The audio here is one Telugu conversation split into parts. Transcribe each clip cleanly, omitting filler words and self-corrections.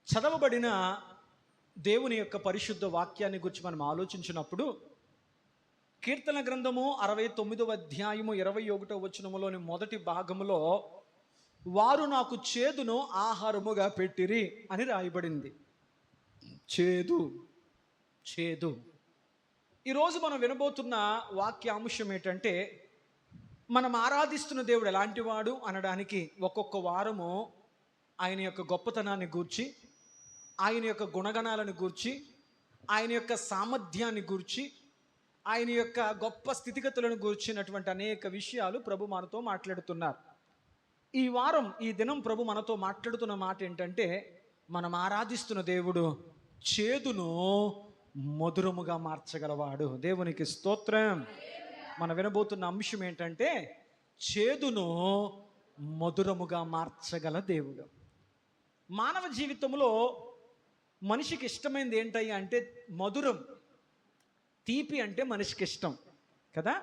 చదవబడిన దేవుని యొక్క పరిశుద్ధ వాక్యాన్ని గురించి మనం ఆలోచించినప్పుడు కీర్తన గ్రంథము 69వ అధ్యాయము 21వ వచనములోని మొదటి భాగములో వారు నాకు చేదును ఆహారముగా పెట్టిరి అని రాయబడింది. చేదు చేదు. ఈరోజు మనం వినబోతున్న వాక్యాంశం ఏంటంటే, మనం ఆరాధిస్తున్న దేవుడు ఎలాంటి వాడు అనడానికి ఒక్కొక్క వారము ఆయన యొక్క గొప్పతనాన్ని గూర్చి, ఆయన యొక్క గుణగణాలను గూర్చి, ఆయన యొక్క సామర్థ్యాన్ని గూర్చి, ఆయన యొక్క గొప్ప స్థితిగతులను గూర్చినటువంటి అనేక విషయాలు ప్రభు మనతో మాట్లాడుతున్నారు. ఈ వారం ఈ దినం ప్రభు మనతో మాట్లాడుతున్న మాట ఏంటంటే, మనం ఆరాధిస్తున్న దేవుడు చేదును మధురముగా మార్చగలవాడు. దేవునికి స్తోత్రం. మనం వినబోతున్న అంశం ఏంటంటే, చేదును మధురముగా మార్చగల దేవుడు. మానవ జీవితంలో మనిషికి ఇష్టమైనది ఏంటయ్యా అంటే మధురం. తీపి అంటే మనిషికి ఇష్టం కదా.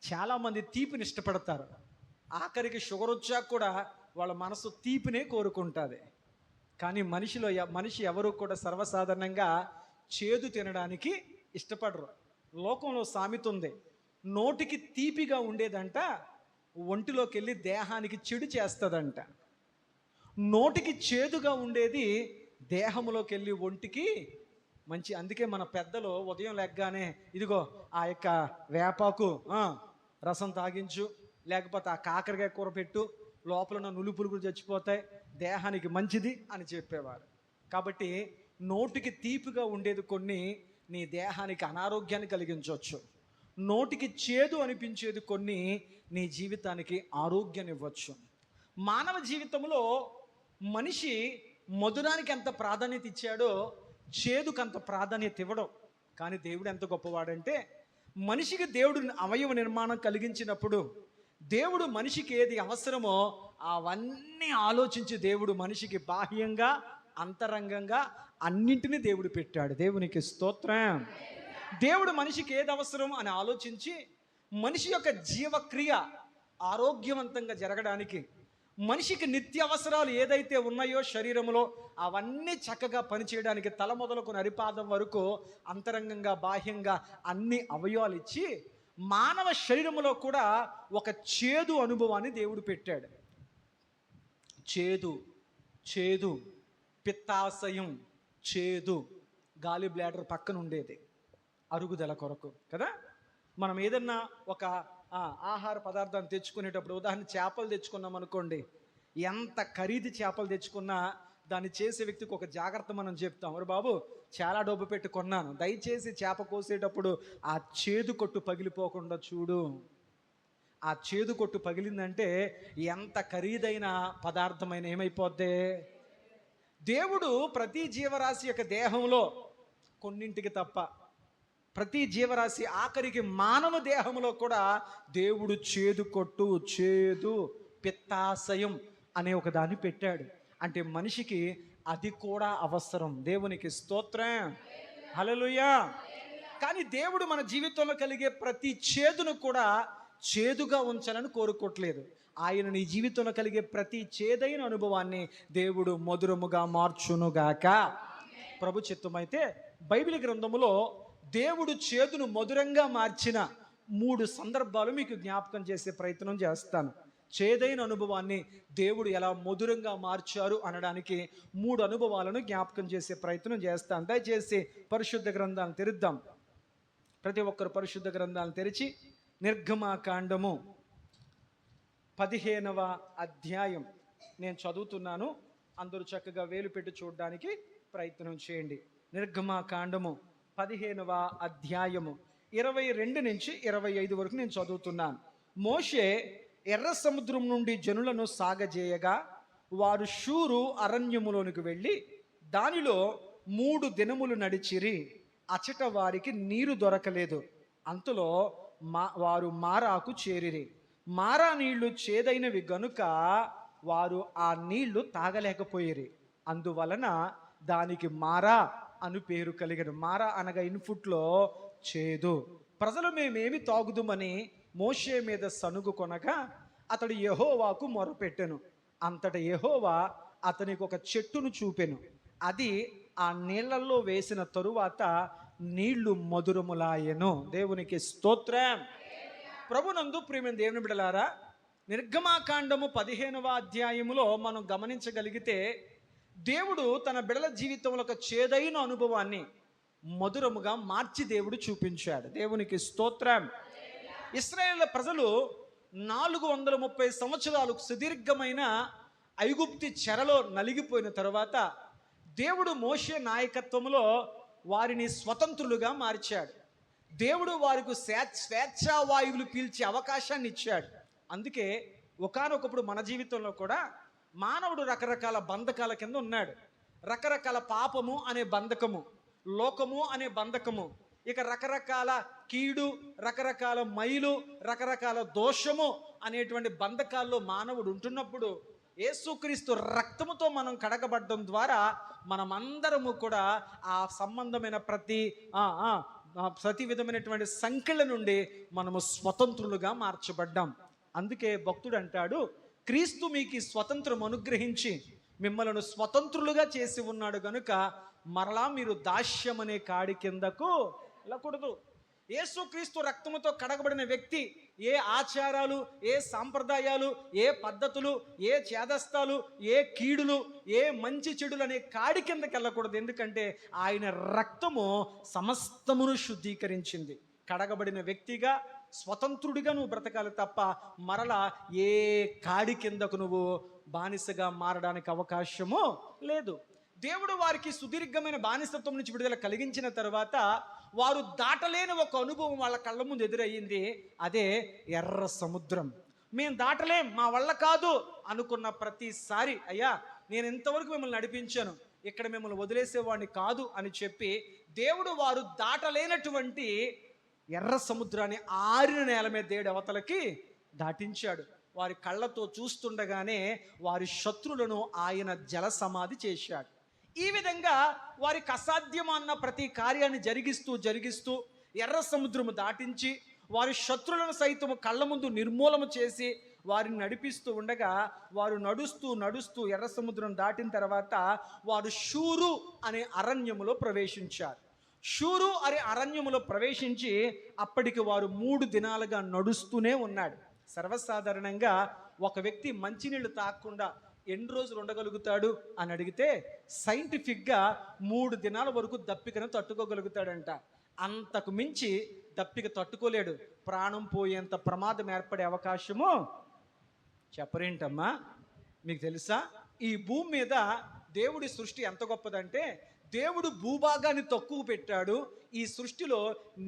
చాలామంది తీపిని ఇష్టపడతారు. ఆఖరికి షుగర్ వచ్చాక కూడా వాళ్ళ మనసు తీపినే కోరుకుంటుంది. కానీ మనిషి ఎవరు కూడా సర్వసాధారణంగా చేదు తినడానికి ఇష్టపడరు. లోకంలో సామెత ఉంది, నోటికి తీపిగా ఉండేదంట ఒంటిలోకి వెళ్ళి దేహానికి చెడు చేస్తుందంట. నోటికి చేదుగా ఉండేది దేహంలోకి వెళ్ళి ఒంటికి మంచి. అందుకే మన పెద్దలు ఉదయం లెగ్గానే ఇదిగో ఆ యొక్క వేపాకు రసం తాగించు, లేకపోతే ఆ కాకరకాయ కూర పెట్టు, లోపల ఉన్న నులుపులు కూడా చచ్చిపోతాయి, దేహానికి మంచిది అని చెప్పేవారు. కాబట్టి నోటికి తీపిగా ఉండేది కొన్ని నీ దేహానికి అనారోగ్యాన్ని కలిగించవచ్చు. నోటికి చేదు అనిపించేది కొన్ని నీ జీవితానికి ఆరోగ్యాన్ని ఇవ్వచ్చు. మానవ జీవితంలో మనిషి మధురానికి ఎంత ప్రాధాన్యత ఇచ్చాడో చేదుకు అంత ప్రాధాన్యత ఇవ్వడం. కానీ దేవుడు ఎంత గొప్పవాడంటే, మనిషికి దేవుడు అవయవ నిర్మాణం కలిగించినప్పుడు దేవుడు మనిషికి ఏది అవసరమో అవన్నీ ఆలోచించి దేవుడు మనిషికి బాహ్యంగా అంతరంగంగా అన్నింటినీ దేవుడు పెట్టాడు. దేవునికి స్తోత్రం. దేవుడు మనిషికి ఏది అవసరం అని ఆలోచించి మనిషి యొక్క జీవక్రియ ఆరోగ్యవంతంగా జరగడానికి, మనిషికి నిత్య అవసరాలు ఏదైతే ఉన్నాయో శరీరంలో అవన్నీ చక్కగా పనిచేయడానికి తల మొదలుకొని అరిపాదం వరకు అంతరంగంగా బాహ్యంగా అన్ని అవయవాలు ఇచ్చి మానవ శరీరంలో కూడా ఒక చేదు అనుభవాన్ని దేవుడు పెట్టాడు. చేదు చేదు, పిత్తాశయం చేదు, గాలి బ్లాడర్ పక్కన ఉండేది అరుగుదల కొరకు కదా. మనం ఏదన్నా ఒక ఆహార పదార్థాన్ని తెచ్చుకునేటప్పుడు, ఉదాహరణ చేపలు తెచ్చుకున్నాం అనుకోండి, ఎంత ఖరీదు చేపలు తెచ్చుకున్నా దాన్ని చేసే వ్యక్తికి ఒక జాగ్రత్త మనం చెప్తాం. మరి బాబు చాలా డబ్బు పెట్టి కొన్నాను, దయచేసి చేప కోసేటప్పుడు ఆ చేదు కొట్టు పగిలిపోకుండా చూడు. ఆ చేదు కొట్టు పగిలిందంటే ఎంత ఖరీదైన పదార్థమైన ఏమైపోద్ది. దేవుడు ప్రతి జీవరాశి యొక్క దేహంలో కొన్నింటికి తప్ప ప్రతి జీవరాశి ఆఖరికి మానవ దేహంలో కూడా దేవుడు చేదు కొట్టు, చేదు, పిత్తాశయం అనే ఒక దాన్ని పెట్టాడు. అంటే మనిషికి అది కూడా అవసరం. దేవునికి స్తోత్రం, హల్లెలూయా. కానీ దేవుడు మన జీవితంలో కలిగే ప్రతి చేదును కూడా చేదుగా ఉంచాలని కోరుకోవట్లేదు. ఆయన నీ జీవితంలో కలిగే ప్రతి చేదైన అనుభవాన్ని దేవుడు మధురముగా మార్చునుగాక. ప్రభు చిత్తమైతే బైబిల్ గ్రంథములో దేవుడు చేదును మధురంగా మార్చిన 3 సందర్భాలు మీకు జ్ఞాపకం చేసే ప్రయత్నం చేస్తాను. చేదైన అనుభవాన్ని దేవుడు ఎలా మధురంగా మార్చారు అనడానికి 3 అనుభవాలను జ్ఞాపకం చేసే ప్రయత్నం చేస్తాను. దయచేసి పరిశుద్ధ గ్రంథాలను తెరుద్దాం. ప్రతి ఒక్కరు పరిశుద్ధ గ్రంథాలను తెరిచి నిర్గమాకాండము 15వ అధ్యాయం నేను చదువుతున్నాను. అందరూ చక్కగా వేలు పెట్టి చూడడానికి ప్రయత్నం చేయండి. నిర్గమాకాండము 15వ అధ్యాయము 22 నుంచి 25 వరకు నేను చదువుతున్నాను. మోషే ఎర్ర సముద్రం నుండి జనులను సాగజేయగా వారు షూరు అరణ్యములోనికి వెళ్ళి దానిలో 3 దినములు నడిచిరి. అచట వారికి నీరు దొరకలేదు. అంతలో వారు మారాకు చేరిరి. మారా నీళ్లు చేదైనవి గనుక వారు ఆ నీళ్లు తాగలేకపోయిరి. అందువలన దానికి మారా అను పేరు కలిగను. మారా అనగా ఇన్పుట్లో చేదు. ప్రజలు మేమేమి తాగుదుమని మోషే మీద సనుగు కొనగా అతడు యెహోవాకు మొరపెట్టెను. అంతట యెహోవా అతనికి ఒక చెట్టును చూపెను. అది ఆ నీళ్ళల్లో వేసిన తరువాత నీళ్లు మధురములాయెను. దేవునికి స్తోత్రం. ప్రభునందు ప్రియమైన దేవుని బిడ్డలారా, నిర్గమాకాండము 15వ అధ్యాయములో మనం గమనించగలిగితే దేవుడు తన బిడల జీవితంలో ఒక చేదైన అనుభవాన్ని మధురముగా మార్చి దేవుడు చూపించాడు. దేవునికి స్తోత్రం. ఇశ్రాయేలు ప్రజలు 430 సంవత్సరాలు సుదీర్ఘమైన ఐగుప్తి చెరలో నలిగిపోయిన తరువాత దేవుడు మోషే నాయకత్వంలో వారిని స్వతంత్రులుగా మార్చాడు. దేవుడు వారికి స్వేచ్ఛా వాయువులు పీల్చే అవకాశాన్ని ఇచ్చాడు. అందుకే ఒకానొకప్పుడు మన జీవితంలో కూడా మానవుడు రకరకాల బంధకాల కింద ఉన్నాడు. రకరకాల పాపము అనే బంధకము, లోకము అనే బంధకము, ఇక రకరకాల కీడు, రకరకాల మైలు, రకరకాల దోషము అనేటువంటి బంధకాల్లో మానవుడు ఉంటున్నప్పుడు యేసుక్రీస్తు రక్తముతో మనం కడగబడడం ద్వారా మనమందరము కూడా ఆ సంబంధమైన ప్రతి విధమైనటువంటి సంఖ్యల నుండి మనము స్వతంత్రులుగా మార్చబడ్డాం. అందుకే భక్తుడు అంటాడు, క్రీస్తు మీకు స్వతంత్రం అనుగ్రహించి మిమ్మల్ని స్వతంత్రులుగా చేసి ఉన్నాడు గనుక మరలా మీరు దాస్యం అనే కాడి కిందకు వెళ్ళకూడదు. యేసుక్రీస్తు రక్తముతో కడగబడిన వ్యక్తి ఏ ఆచారాలు, ఏ సాంప్రదాయాలు, ఏ పద్ధతులు, ఏ చేదస్తాలు, ఏ కీడులు, ఏ మంచి చెడులు అనే కాడి కిందకి వెళ్ళకూడదు. ఎందుకంటే ఆయన రక్తము సమస్తమును శుద్ధీకరించింది. కడగబడిన వ్యక్తిగా స్వతంత్రుడిగా నువ్వు బ్రతకాలి తప్ప మరలా ఏ కాడి కిందకు నువ్వు బానిసగా మారడానికి అవకాశము లేదు. దేవుడు వారికి సుదీర్ఘమైన బానిసత్వం నుంచి విడుదల కలిగించిన తర్వాత వారు దాటలేని ఒక అనుభవం వాళ్ళ కళ్ళ ముందు ఎదురయ్యింది. అదే ఎర్ర సముద్రం. మేము దాటలేం, మా వల్ల కాదు అనుకున్న ప్రతిసారి, అయ్యా నేను ఇంతవరకు మిమ్మల్ని నడిపించాను, ఇక్కడ మిమ్మల్ని వదిలేసేవాడిని కాదు అని చెప్పి దేవుడు వారు దాటలేనటువంటి ఎర్ర సముద్రాన్ని ఆరిన నేల మీద దేవుడు అవతలకి దాటించాడు. వారి కళ్ళతో చూస్తుండగానే వారి శత్రులను ఆయన జల సమాధి చేశాడు. ఈ విధంగా వారికి అసాధ్యమన్న ప్రతి కార్యాన్ని జరిగిస్తూ ఎర్ర సముద్రము దాటించి వారి శత్రులను సైతము కళ్ళ ముందు నిర్మూలన చేసి వారిని నడిపిస్తూ ఉండగా వారు నడుస్తూ ఎర్ర సముద్రం దాటిన తర్వాత వారు షూరు అనే అరణ్యములో ప్రవేశించారు. షూరు అనే అరణ్యములో ప్రవేశించి అప్పటికి వారు 3 దినాలుగా నడుస్తూనే ఉన్నాడు. సర్వసాధారణంగా ఒక వ్యక్తి మంచినీళ్ళు తాగకుండా ఎన్ని రోజులు ఉండగలుగుతాడు అని అడిగితే సైంటిఫిక్గా 3 దినాల వరకు దప్పికను తట్టుకోగలుగుతాడంట. అంతకు మించి దప్పిక తట్టుకోలేడు. ప్రాణం పోయేంత ప్రమాదం ఏర్పడే అవకాశము చెప్పరేంటమ్మా? మీకు తెలుసా, ఈ భూమి మీద దేవుడి సృష్టి ఎంత గొప్పదంటే దేవుడు భూభాగాన్ని తక్కువ పెట్టాడు. ఈ సృష్టిలో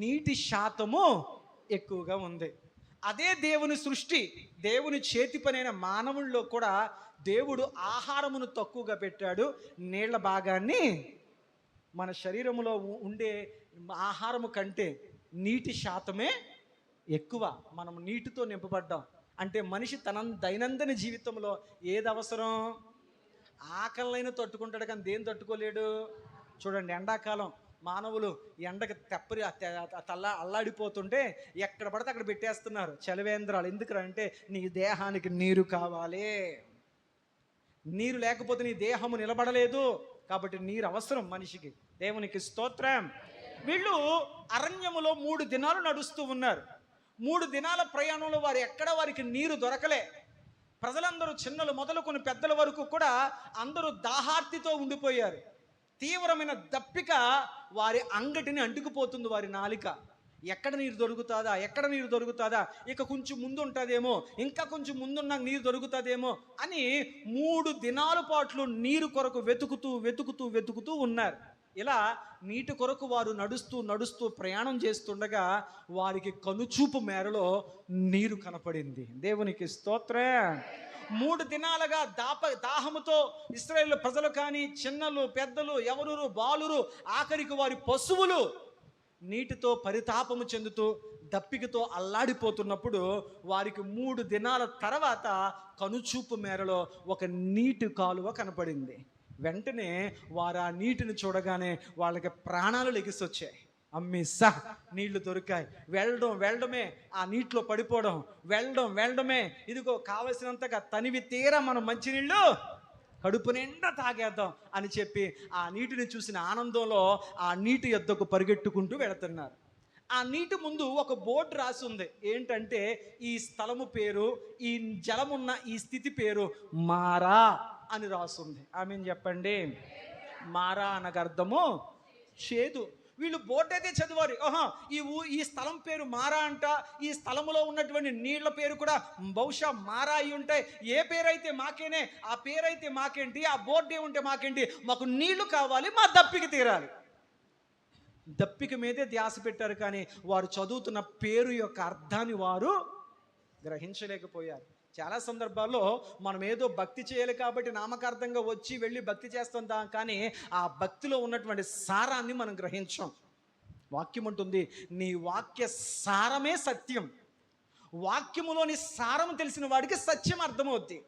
నీటి శాతము ఎక్కువగా ఉంది. అదే దేవుని సృష్టి, దేవుని చేతి పనైన మానవుల్లో కూడా దేవుడు ఆహారమును తక్కువగా పెట్టాడు. నీళ్ల భాగాన్ని మన శరీరంలో ఉండే ఆహారము కంటే నీటి శాతమే ఎక్కువ. మనం నీటితో నింపబడ్డాం. అంటే మనిషి తన దైనందిన జీవితంలో ఏది అవసరం? ఆకలినైనా తట్టుకుంటాడు, కానీ దేని తట్టుకోలేడు. చూడండి, ఎండాకాలం మానవులు ఎండకి అల్లాడిపోతుంటే ఎక్కడ పడితే అక్కడ పెట్టేస్తున్నారు చలివేంద్రాలు. ఎందుకంటే నీ దేహానికి నీరు కావాలి, నీరు లేకపోతే నీ దేహము నిలబడలేదు. కాబట్టి నీరు అవసరం మనిషికి. దేవునికి స్తోత్రం. వీళ్ళు అరణ్యములో 3 దినాలు నడుస్తూ ఉన్నారు. 3 దినాల ప్రయాణంలో వారికి నీరు దొరకలే. ప్రజలందరూ చిన్నలు మొదలుకొని పెద్దల వరకు కూడా అందరూ దాహార్తితో ఉండిపోయారు. తీవ్రమైన దప్పిక వారి అంగటిని అంటుకుపోతుంది. వారి నాలిక ఎక్కడ నీరు దొరుకుతుందా, ఇక కొంచెం ముందు ఉంటుందేమో, ఇంకా కొంచెం ముందున్న నీరు దొరుకుతుందేమో అని 3 దినాల పాటు నీరు కొరకు వెతుకుతూ ఉన్నారు. ఇలా నీటి కొరకు వారు నడుస్తూ ప్రయాణం చేస్తుండగా వారికి కనుచూపు మేరలో నీరు కనపడింది. దేవునికి స్తోత్రం. 3 దినాలుగా దాహముతో ఇశ్రాయేలు ప్రజలు కానీ, చిన్నలు పెద్దలు, ఎవరు బాలురు, ఆఖరికి వారి పశువులు నీటితో పరితాపము చెందుతూ దప్పికతో అల్లాడిపోతున్నప్పుడు వారికి 3 దినాల తర్వాత కనుచూపు మేరలో ఒక నీటి కాలువ కనపడింది. వెంటనే వారు ఆ నీటిని చూడగానే వాళ్ళకి ప్రాణాలు లెగిసొచ్చాయి. అమ్మిసా, నీళ్లు దొరికాయి. వెళ్ళడమే ఆ నీటిలో పడిపోవడం, వెళ్ళడమే ఇదిగో కావలసినంతగా తనివి తీరా మనం మంచినీళ్ళు కడుపు నిండా తాగేద్దాం అని చెప్పి ఆ నీటిని చూసిన ఆనందంలో ఆ నీటి యొద్దకు పరిగెట్టుకుంటూ వెళుతున్నారు. ఆ నీటి ముందు ఒక బోర్డు రాసి ఉంది. ఏంటంటే ఈ స్థలము పేరు, ఈ జలమున్న ఈ స్థితి పేరు మారా అని రాస్తుంది. ఆమేన్ చెప్పండి. మారా అనగా అర్థము చేదు. వీళ్ళు బోర్డు అయితే చదివారు. ఈ స్థలం పేరు మారా అంట, ఈ స్థలములో ఉన్నటువంటి నీళ్ల పేరు కూడా బహుశా మారా అయి ఉంటాయి. ఏ పేరైతే మాకేనే, ఆ పేరైతే మాకేంటి, ఆ బోర్డు ఏముంటే మాకేంటి, మాకు నీళ్లు కావాలి, మా దప్పిక తీరాలి. దప్పిక మీదే ధ్యాస పెట్టారు, కానీ వారు చదువుతున్న పేరు యొక్క అర్థాన్ని వారు గ్రహించలేకపోయారు. చాలా సందర్భాల్లో మనం ఏదో భక్తి చేయాలి కాబట్టి నామకార్థంగా వచ్చి వెళ్ళి భక్తి చేస్తుంటాం, కానీ ఆ భక్తిలో ఉన్నటువంటి సారాన్ని మనం గ్రహించాం. వాక్యం ఉంటుంది, నీ వాక్య సారమే సత్యం. వాక్యములోని సారం తెలిసిన వాడికి సత్యం అర్థమవుద్ది.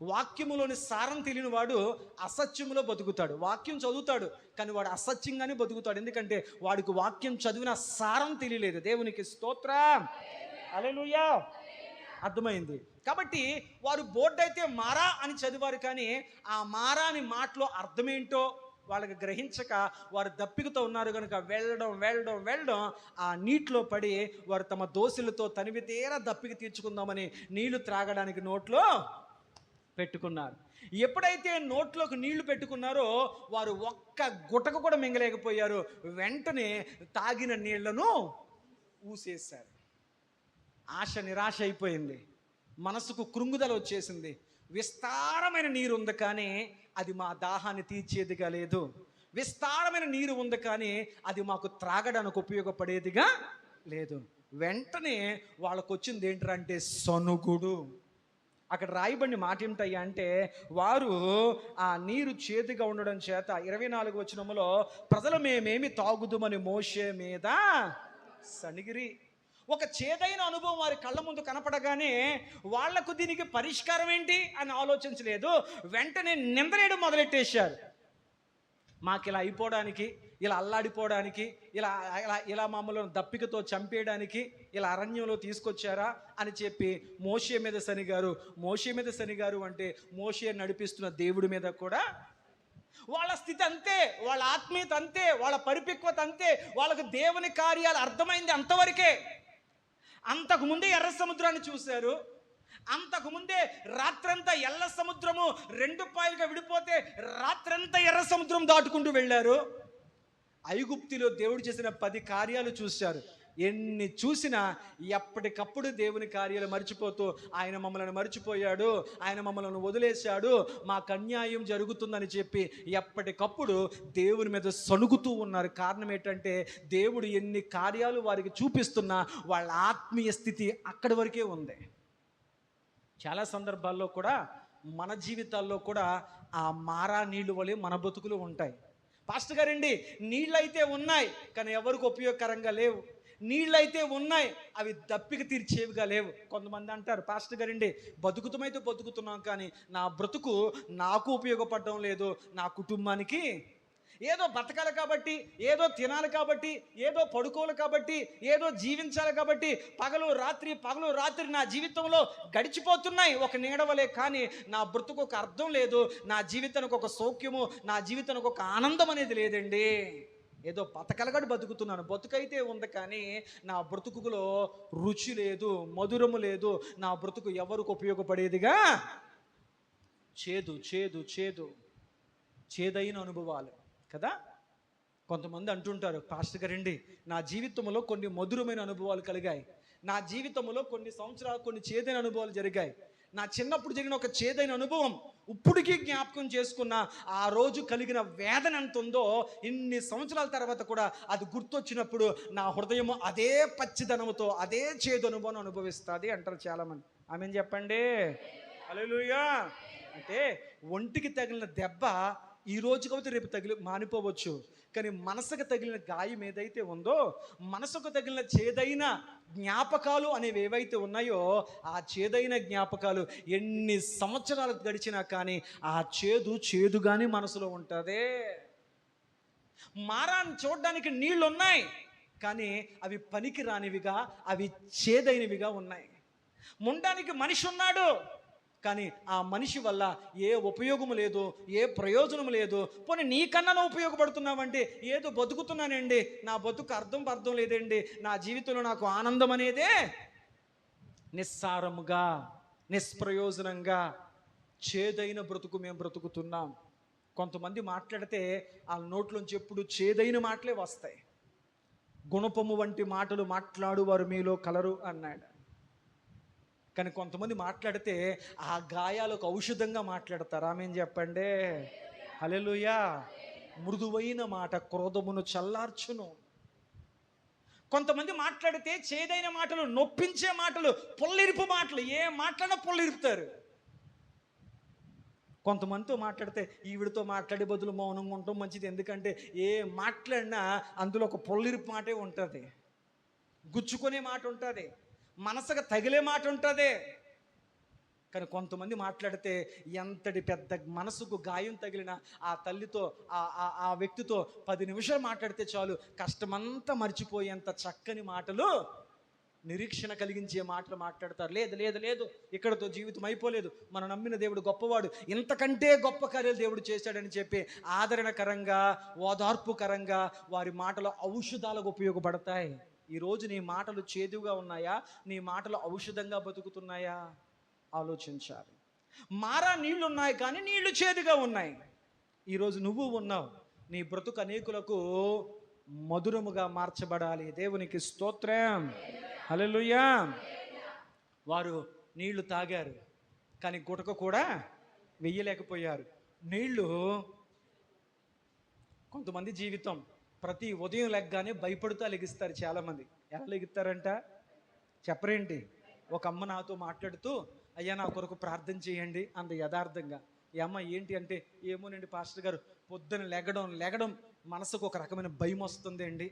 వాక్యములోని సారం తెలియని వాడు అసత్యములో బతుకుతాడు. వాక్యం చదువుతాడు కానీ వాడు అసత్యంగానే బతుకుతాడు. ఎందుకంటే వాడికి వాక్యం చదివిన సారం తెలియలేదు. దేవునికి స్తోత్రం, హల్లెలూయా. అర్థమైంది. కాబట్టి వారు బోర్డు అయితే మారా అని చదివారు, కానీ ఆ మారా అని మాటలో అర్థమేంటో వాళ్ళకి గ్రహించక వారు దప్పికతో ఉన్నారు కనుక వెళ్ళడం ఆ నీటిలో పడి వారు తమ దోశలతో తనివి తీరా దప్పిక తీర్చుకుందామని నీళ్లు త్రాగడానికి నోట్లో పెట్టుకున్నారు. ఎప్పుడైతే నోట్లోకి నీళ్లు పెట్టుకున్నారో వారు ఒక్క గుటక కూడా మింగలేకపోయారు. వెంటనే తాగిన నీళ్లను ఊసేశారు. ఆశ నిరాశ అయిపోయింది. మనసుకు కృంగుదల వచ్చేసింది. విస్తారమైన నీరు ఉంది కానీ అది మా దాహాన్ని తీర్చేదిగా లేదు. విస్తారమైన నీరు ఉంది కానీ అది మాకు త్రాగడానికి ఉపయోగపడేదిగా లేదు. వెంటనే వాళ్ళకు వచ్చింది ఏంటంటే సనుగుడు. అక్కడ రాయబడిన మాట ఏమిటయ్యా అంటే, వారు ఆ నీరు చేదుగా ఉండడం చేత 24 వచనములో ప్రజలు మేమేమి తాగుదుమని మోషే మీద సనిగిరి. ఒక చేదైన అనుభవం వారి కళ్ళ ముందు కనపడగానే వాళ్లకు దీనికి పరిష్కారం ఏంటి అని ఆలోచించలేదు. వెంటనే నిందలేయడం మొదలెట్టేశారు. మాకు ఇలా అయిపోవడానికి, ఇలా అల్లాడిపోవడానికి, ఇలా ఇలా ఇలా మమ్మల్ని దప్పికతో చంపేయడానికి ఇలా అరణ్యంలో తీసుకొచ్చారా అని చెప్పి మోషే మీద శనిగారు అంటే మోషే నడిపిస్తున్న దేవుడి మీద కూడా. వాళ్ళ స్థితి అంతే, వాళ్ళ ఆత్మీయత అంతే, వాళ్ళ పరిపక్వత అంతే. వాళ్ళకు దేవుని కార్యాలు అర్థమైంది అంతవరకే. అంతకుముందే ఎర్ర సముద్రాన్ని చూశారు. అంతకుముందే రాత్రంతా ఎల్ల సముద్రము 2 పాయలుగా విడిపోతే రాత్రంతా ఎర్ర సముద్రం దాటుకుంటూ వెళ్ళారు. ఐగుప్తిలో దేవుడు చేసిన 10 కార్యాలు చూశారు. ఎన్ని చూసినా ఎప్పటికప్పుడు దేవుని కార్యాలు మర్చిపోతూ, ఆయన మమ్మల్ని మర్చిపోయాడు, ఆయన మమ్మల్ని వదిలేశాడు, మాకు అన్యాయం జరుగుతుందని చెప్పి ఎప్పటికప్పుడు దేవుని మీద సణుగుతూ ఉన్నారు. కారణం ఏంటంటే దేవుడు ఎన్ని కార్యాలు వారికి చూపిస్తున్నా వాళ్ళ ఆత్మీయ స్థితి అక్కడి వరకే ఉంది. చాలా సందర్భాల్లో కూడా మన జీవితాల్లో కూడా ఆ మారా నీళ్ళు వలె మన బతుకులు ఉంటాయి. పాస్టర్ గారండి, నీళ్ళైతే ఉన్నాయి కానీ ఎవరికి ఉపయోగకరంగా లేవు. నీళ్ళైతే ఉన్నాయి, అవి దప్పిక తీర్చేవిగా లేవు. కొంతమంది అంటారు, పాస్టర్ గారండి బతుకుతమైతే బతుకుతున్నాం కానీ నా బ్రతుకు నాకు ఉపయోగపడడం లేదు, నా కుటుంబానికి ఏదో బతకాలి కాబట్టి, ఏదో తినాలి కాబట్టి, ఏదో పడుకోవాలి కాబట్టి, ఏదో జీవించాలి కాబట్టి పగలు రాత్రి నా జీవితంలో గడిచిపోతున్నాయి ఒక నీడవలే. కానీ నా బ్రతుకు ఒక అర్థం లేదు, నా జీవితానికి ఒక సౌఖ్యము, నా జీవితానికి ఒక ఆనందం అనేది లేదండి. ఏదో బతకలగడు బతుకుతున్నాను, బతుకైతే ఉంది కానీ నా బ్రతుకులో రుచి లేదు, మధురము లేదు. నా బ్రతుకు ఎవరికి ఉపయోగపడేదిగా చేదైన అనుభవాలు కదా. కొంతమంది అంటుంటారు, పాస్టర్ గారండి నా జీవితంలో కొన్ని మధురమైన అనుభవాలు కలిగాయి, నా జీవితంలో కొన్ని సంవత్సరాలు కొన్ని చేదైన అనుభవాలు జరిగాయి. నా చిన్నప్పుడు జరిగిన ఒక చేదైన అనుభవం ఇప్పటికీ జ్ఞాపకం చేసుకున్న ఆ రోజు కలిగిన వేదన ఎంత ఉందో ఇన్ని సంవత్సరాల తర్వాత కూడా అది గుర్తొచ్చినప్పుడు నా హృదయం అదే పచ్చిదనముతో అదే చేదు అనుభవం అనుభవిస్తుంది అంటారు చాలామంది. ఆమేన్ చెప్పండి, హల్లెలూయా. అంటే ఒంటికి తగిలిన దెబ్బ ఈ రోజు కాబట్టి రేపు మానిపోవచ్చు, కానీ మనసుకు తగిలిన గాయం ఏదైతే ఉందో, మనసుకు తగిలిన చేదైన జ్ఞాపకాలు అనేవి ఏవైతే ఉన్నాయో ఆ చేదైన జ్ఞాపకాలు ఎన్ని సంవత్సరాలు గడిచినా కానీ ఆ చేదుగానే మనసులో ఉంటుంది. మారాన్ని చూడడానికి నీళ్ళు ఉన్నాయి కానీ అవి పనికి రానివిగా, అవి చేదైనవిగా ఉన్నాయి. ఉండడానికి మనిషి ఉన్నాడు కానీ ఆ మనిషి వల్ల ఏ ఉపయోగము లేదు, ఏ ప్రయోజనం లేదు. పోనీ నీకన్నా నువ్వు ఉపయోగపడుతున్నావంటే, ఏదో బతుకుతున్నానండి, నా బతుకు అర్థం లేదండి, నా జీవితంలో నాకు ఆనందం అనేదే నిస్సారముగా, నిష్ప్రయోజనంగా, చేదైన బ్రతుకు మేము బ్రతుకుతున్నాం. కొంతమంది మాట్లాడితే వాళ్ళ నోట్లోంచి ఎప్పుడు చేదైన మాటలే వస్తాయి. గుణపము వంటి మాటలు మాట్లాడు వారు మీలో కలరు అన్నాడు. కానీ కొంతమంది మాట్లాడితే ఆ గాయాలకు ఔషధంగా మాట్లాడతారు. ఆమేన్ చెప్పండి. హల్లెలూయా. మృదువైన మాట క్రోధమును చల్లార్చును. కొంతమంది మాట్లాడితే చేదైన మాటలు, నొప్పించే మాటలు, పొల్లిరుపు మాటలు, ఏ మాట్లాడినా పొల్లిరుపుతారు. కొంతమందితో మాట్లాడితే ఈవిడితో మాట్లాడే బదులు మౌనంగా ఉండటం మంచిది, ఎందుకంటే ఏ మాట్లాడినా అందులో ఒక పొల్లిరుపు మాటే ఉంటుంది, గుచ్చుకునే మాట ఉంటుంది, మనసుకు తగిలే మాట ఉంటుంది. కానీ కొంతమంది మాట్లాడితే ఎంతటి పెద్ద మనసుకు గాయం తగిలిన ఆ తల్లితో, ఆ వ్యక్తితో 10 నిమిషాలు మాట్లాడితే చాలు, కష్టమంతా మర్చిపోయేంత చక్కని మాటలు, నిరీక్షణ కలిగించే మాటలు మాట్లాడతారు. లేదు లేదు లేదు, ఇక్కడతో జీవితం అయిపోలేదు, మనం నమ్మిన దేవుడు గొప్పవాడు, ఇంతకంటే గొప్ప కార్యాలు దేవుడు చేశాడని చెప్పి ఆదరణకరంగా, ఓదార్పుకరంగా వారి మాటలు ఔషధాలకు ఉపయోగపడతాయి. ఈరోజు నీ మాటలు చేదుగా ఉన్నాయా? నీ మాటలు ఔషధంగా బతుకుతున్నాయా? ఆలోచించాలి. మారా నీళ్లు ఉన్నాయి కానీ నీళ్లు చేదుగా ఉన్నాయి. ఈరోజు నువ్వు ఉన్నావు, నీ బ్రతుకు అనేకులకు మధురముగా మార్చబడాలి. దేవునికి స్తోత్రం. హల్లెలూయా. వారు నీళ్లు తాగారు కానీ గుటక కూడా వెయ్యలేకపోయారు. నీళ్లు, కొంతమంది జీవితం ప్రతి ఉదయం లెగ్గానే భయపడుతూ లెగిస్తారు. చాలామంది ఎలా లెగుతారంట చెప్పరేంటి? ఒక అమ్మ నాతో మాట్లాడుతూ, అయ్యా నా కొరకు ప్రార్థన చేయండి అంత యథార్థంగా. ఈ అమ్మ ఏంటి అంటే, ఏమోనండి పాస్టర్ గారు, పొద్దున లెగడం మనసుకు ఒక రకమైన భయం వస్తుంది అండి,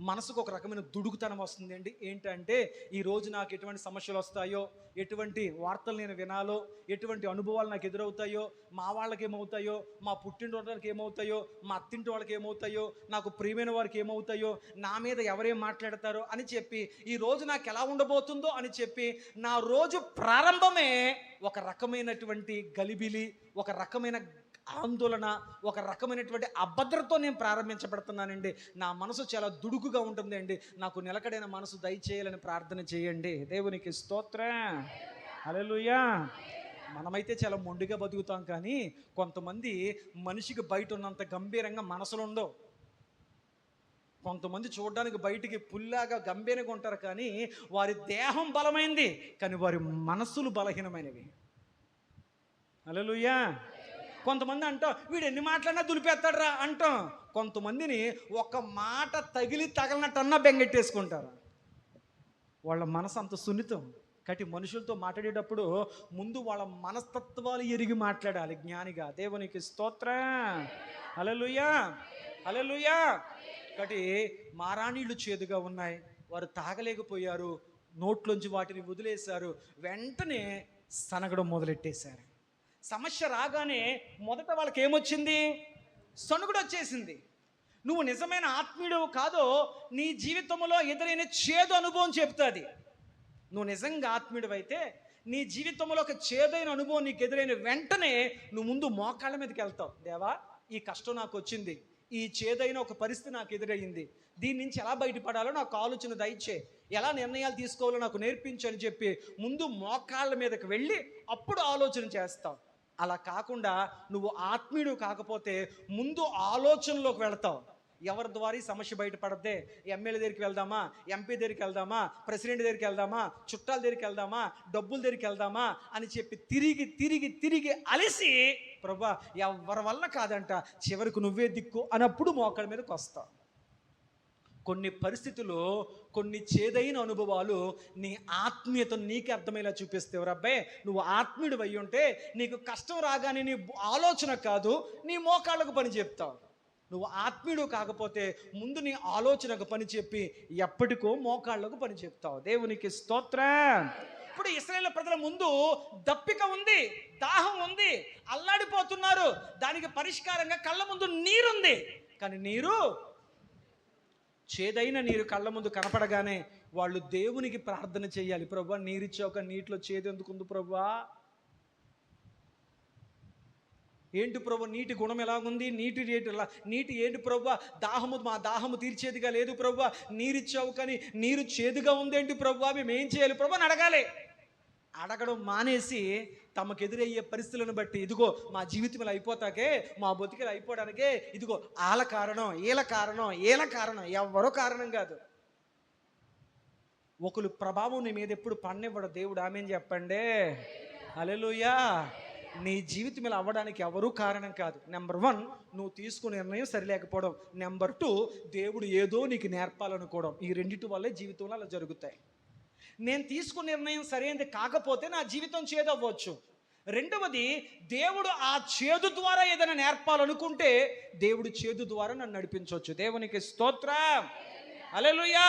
మనసుకు ఒక రకమైన దుడుకుతనం వస్తుంది అండి. ఏంటంటే ఈరోజు నాకు ఎటువంటి సమస్యలు వస్తాయో, ఎటువంటి వార్తలు నేను వినాలో, ఎటువంటి అనుభవాలు నాకు ఎదురవుతాయో, మా వాళ్ళకి ఏమవుతాయో, మా పుట్టింటి వాళ్ళకి ఏమవుతాయో, మా అత్తింటి వాళ్ళకి ఏమవుతాయో, నాకు ప్రియమైన వారికి ఏమవుతాయో, నా మీద ఎవరేం మాట్లాడతారో అని చెప్పి, ఈరోజు నాకు ఎలా ఉండబోతుందో అని చెప్పి, నా రోజు ప్రారంభమే ఒక రకమైనటువంటి గలిబిలి, ఒక రకమైన ఆందోళన, ఒక రకమైనటువంటి అభద్రతో నేను ప్రారంభించబడుతున్నానండి. నా మనసు చాలా దుడుకుగా ఉంటుందండి, నాకు నిలకడైన మనసు దయచేయాలని ప్రార్థన చేయండి. దేవునికి స్తోత్రం. హల్లెలూయా. మనమైతే చాలా మొండిగా బతుకుతాం, కానీ కొంతమంది మనిషికి బయట ఉన్నంత గంభీరంగా మనసులు ఉండవు. కొంతమంది చూడడానికి బయటికి పుల్లాగా గంభీరంగా ఉంటారు, కానీ వారి దేహం బలమైంది, కానీ వారి మనసులు బలహీనమైనవి. హల్లెలూయా. కొంతమంది అంటాం, వీడు ఎన్ని మాటలన్నా దులిపేస్తాడరా అంటాం. కొంతమందిని ఒక మాట తగిలినట్టన్నా బెంగెట్టేసుకుంటారు. వాళ్ళ మనసు అంత సున్నితం. కాబట్టి మనుషులతో మాట్లాడేటప్పుడు ముందు వాళ్ళ మనస్తత్వాలు ఎరిగి మాట్లాడాలి జ్ఞానిగా. దేవునికి స్తోత్రం. హల్లెలూయా. హల్లెలూయా. కాబట్టి మారాణీళ్ళు చేదుగా ఉన్నాయి, వారు తాగలేకపోయారు, నోట్లోంచి వాటిని వదిలేశారు, వెంటనే సనగడం మొదలెట్టేశారు. సమస్య రాగానే మొదట వాళ్ళకి ఏమొచ్చింది? సనుగుడు వచ్చేసింది. నువ్వు నిజమైన ఆత్మీయుడు కాదో నీ జీవితంలో ఎదురైన చేదు అనుభవం చెప్తుంది. నువ్వు నిజంగా ఆత్మీయుడు అయితే నీ జీవితంలో ఒక చేదైన అనుభవం నీకు ఎదురైన వెంటనే నువ్వు ముందు మోకాళ్ళ మీదకి వెళ్తావు. దేవా, ఈ కష్టం నాకు వచ్చింది, ఈ చేదైన ఒక పరిస్థితి నాకు ఎదురయ్యింది, దీని నుంచి ఎలా బయటపడాలో నాకు ఆలోచన దయచే, ఎలా నిర్ణయాలు తీసుకోవాలో నాకు నేర్పించు అని చెప్పి ముందు మోకాళ్ళ మీదకి వెళ్ళి అప్పుడు ఆలోచన చేస్తావు. అలా కాకుండా నువ్వు ఆత్మీయుడు కాకపోతే ముందు ఆలోచనలోకి వెళ్తావు. ఎవరి ద్వారా ఈ సమస్య బయటపడద్దే, ఎమ్మెల్యే దగ్గరికి వెళ్దామా, ఎంపీ దగ్గరికి వెళ్దామా, ప్రెసిడెంట్ దగ్గరికి వెళ్దామా, చుట్టాల దగ్గరికి వెళ్దామా, డబ్బుల దగ్గరికి వెళ్దామా అని చెప్పి తిరిగి తిరిగి తిరిగి అలసి, ప్రభా ఎవరి వల్ల కాదంట, చివరికి నువ్వే దిక్కు అన్నప్పుడు మోకాళ్ళ మీదకి వస్తావు. కొన్ని పరిస్థితులు, కొన్ని చేదైన అనుభవాలు నీ ఆత్మీయతను నీకే అర్థమయ్యేలా చూపిస్తేవు. రబ్బాయి, నువ్వు ఆత్మీయుడు అయ్యి ఉంటే నీకు కష్టం రాగానే నీ ఆలోచన కాదు, నీ మోకాళ్ళకు పని చెప్తావు. నువ్వు ఆత్మీయుడు కాకపోతే ముందు నీ ఆలోచనకు పని చెప్పి ఎప్పటికో మోకాళ్ళకు పని చెప్తావు. దేవునికి స్తోత్రం. ఇప్పుడు ఇశ్రాయేలు ప్రజల ముందు దప్పిక ఉంది, దాహం ఉంది, అల్లాడిపోతున్నారు. దానికి పరిష్కారంగా కళ్ళ ముందు నీరుంది, కానీ నీరు, చేదైన నీరు కళ్ళ ముందు కనపడగానే వాళ్ళు దేవునికి ప్రార్థన చేయాలి. ప్రభువా, నీరిచ్చాక నీటిలో చేదు ఎందుకుంది ప్రభువా, ఏంటి ప్రభు నీటి గుణం ఎలాగుంది, నీటి ఏంటి ప్రభు, మా దాహము తీర్చేదిగా లేదు ప్రభు, నీరిచ్చావు కానీ నీరు చేదుగా ఉందేంటి ప్రభు, మేము ఏం చేయాలి ప్రభు అని అడగాలి. అడగడం మానేసి తమకు ఎదురయ్యే పరిస్థితులను బట్టి ఇదిగో మా జీవితం అయిపోతాకే, మా బతికలు అయిపోవడానికే ఇదిగో వీళ్ళ కారణం ఎవరో కారణం కాదు. ఒకరు ప్రభావం నీ మీద ఎప్పుడు పన్నివ్వడు దేవుడు. ఆమేన్ చెప్పండి. హల్లెలూయా. నీ జీవితం ఇలా అవ్వడానికి ఎవరూ కారణం కాదు. నెంబర్ 1, నువ్వు తీసుకునే నిర్ణయం సరిలేకపోవడం. నెంబర్ 2, దేవుడు ఏదో నీకు నేర్పాలనుకోవడం. ఈ రెండింటి వల్లే జీవితంలో అలా జరుగుతాయి. నేను తీసుకున్న నిర్ణయం సరైనది కాకపోతే నా జీవితం చేదవ్వచ్చు. రెండవది, దేవుడు ఆ చేదు ద్వారా ఏదైనా నేర్పాలనుకుంటే దేవుడు చేదు ద్వారా నన్ను నడిపించవచ్చు. దేవునికి స్తోత్రం. హల్లెలూయా.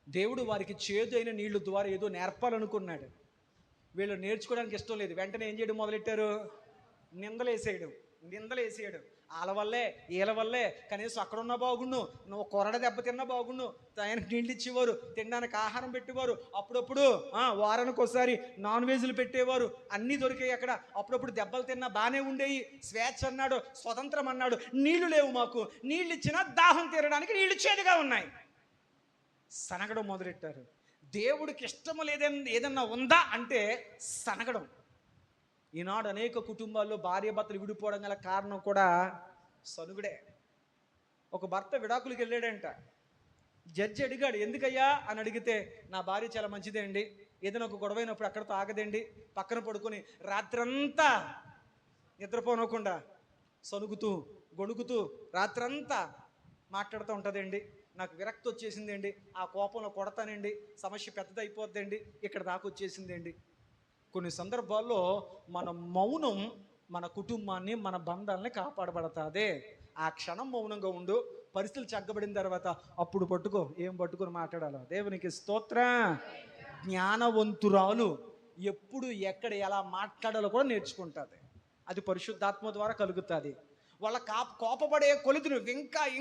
దేవుడు వారికి చేదు అయిన నీళ్ల ద్వారా ఏదో నేర్పాలనుకున్నాడు. వీళ్ళు నేర్చుకోవడానికి ఇష్టం లేదు. వెంటనే ఏం చేయడం మొదలెట్టారు? నిందలేసేయడం. వాళ్ళ వల్లే వీళ్ళ వల్లే, కనీసం అక్కడున్నా బాగుండు, నువ్వు కొరడ దెబ్బ తిన్నా బాగుండు, ఆయనకు నీళ్ళు ఇచ్చేవారు, తినడానికి ఆహారం పెట్టేవారు, అప్పుడప్పుడు వారానికి ఒకసారి నాన్ వెజ్లు పెట్టేవారు, అన్నీ దొరికాయి అక్కడ. అప్పుడప్పుడు దెబ్బలు తిన్నా బాగానే ఉండేవి. స్వేచ్ఛ అన్నాడు, స్వతంత్రం అన్నాడు. నీళ్లు లేవు మాకు, నీళ్ళు ఇచ్చినా దాహం తీరడానికి నీళ్లు చేదుగా ఉన్నాయి. సనగడం మొదలెట్టారు. దేవుడికి ఇష్టం లేదని ఏదన్నా ఉందా అంటే సనగడం. ఈనాడు అనేక కుటుంబాల్లో భార్యాభర్తలు విడిపోవడం గల కారణం కూడా సనుగుడే. ఒక భర్త విడాకులకు వెళ్ళాడంట. జడ్జి అడిగాడు, ఎందుకయ్యా అని అడిగితే, నా భార్య చాలా మంచిదే అండి, ఏదైనా ఒక గొడవైనప్పుడు అక్కడితో ఆగదండి, పక్కన పడుకొని రాత్రంతా నిద్రపోనకుండా సనుగుతూ గొణుకుతూ రాత్రంతా మాట్లాడుతూ ఉంటుందండి, నాకు విరక్తి వచ్చేసిందండి, ఆ కోపంలో కొడతానండి, సమస్య పెద్దదైపోద్దండి, ఇక్కడ దాకా వచ్చేసిందండి. కొన్ని సందర్భాల్లో మన మౌనం మన కుటుంబాన్ని, మన బంధాలని కాపాడబడతాదే. ఆ క్షణం మౌనంగా ఉండు, పరిస్థితులు చక్కబడిన తర్వాత అప్పుడు ఏం పట్టుకొని మాట్లాడాలో. దేవునికి స్తోత్రం. జ్ఞానవంతురాలు ఎప్పుడు ఎక్కడ ఎలా మాట్లాడాలో కూడా నేర్చుకుంటుంది. అది పరిశుద్ధాత్మ ద్వారా కలుగుతుంది. వాళ్ళ కోపపడే కొలిదులు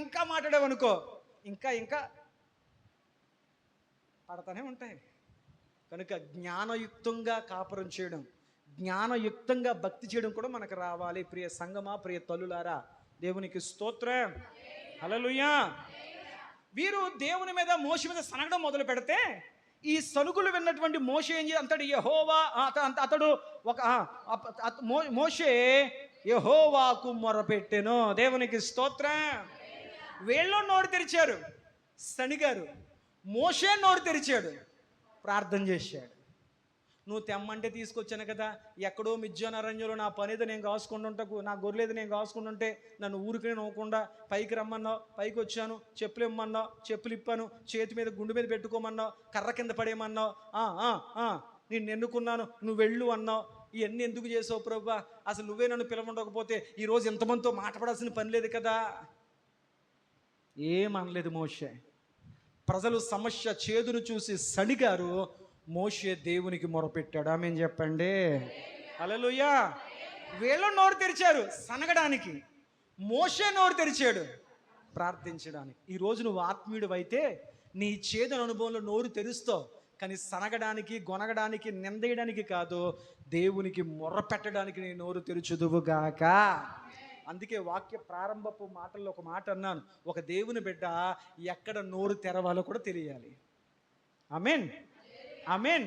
ఇంకా మాట్లాడావనుకో, ఇంకా పడతానే ఉంటాయి. కనుక జ్ఞానయుక్తంగా కాపురం చేయడం, జ్ఞానయుక్తంగా భక్తి చేయడం కూడా మనకు రావాలి. ప్రియ సంగమా, ప్రియ తల్లులారా, దేవునికి స్తోత్రం. హల్లెలూయా. వీరు దేవుని మీద, మోషే మీద సనగడం మొదలు పెడితే, ఈ సనుగులు విన్నటువంటి మోషే ఏం చేస్తాడు? మోషే యెహోవాకు మొరపెట్టెను. దేవునికి స్తోత్రం. వీళ్ళు నోరు తెరిచారు, సనిగారు. మోషే నోరు తెరిచాడు, ప్రార్థన చేశాడు. నువ్వు తెమ్మంటే తీసుకొచ్చాను కదా, ఎక్కడో మిజ్జాన అరణ్యంలో నా పనేదో నేను కాసుకుంటుంటకు, నా గొర్రెది నేను కాసుకుంటుంటే నన్ను ఊరికే నవ్వకుండా పైకి రమ్మన్నావు, పైకి వచ్చాను, చెప్పులు ఇమ్మన్నావు, చెప్పులు ఇప్పాను, చేతి మీద గుండు మీద పెట్టుకోమన్నావు, కర్ర కింద పడేయమన్నావు, నేను ఎన్నుకున్నాను, నువ్వు వెళ్ళు అన్నావు. ఇవన్నీ ఎందుకు చేసావు ప్రభువా? అసలు నువ్వే నన్ను పిలవండకపోతే ఈరోజు ఎంతమందితో మాట్లాడాల్సిన పని లేదు కదా. ఏమనలేదు మోషే. ప్రజలు సమస్య చేదును చూసి సడిగారు. మోషే దేవునికి మొరపెట్టాడు. ఆమేన్ చెప్పండి. హల్లెలూయా. వీళ్ళు నోరు తెరిచారు సనగడానికి, మోషే నోరు తెరిచాడు ప్రార్థించడానికి. ఈరోజు నువ్వు ఆత్మీయుడు అయితే నీ చేదు అనుభవంలో నోరు తెరుస్తావు, కానీ సనగడానికి, గొనగడానికి, నిందేయడానికి కాదు, దేవునికి మొర్రపెట్టడానికి నీ నోరు తెరుచుదువుగాక. అందుకే వాక్య ప్రారంభపు మాటల్లో ఒక మాట అన్నాను, ఒక దేవుని బిడ్డ ఎక్కడ నోరు తెరవాలో కూడా తెలియాలి. ఆమేన్, ఆమేన్.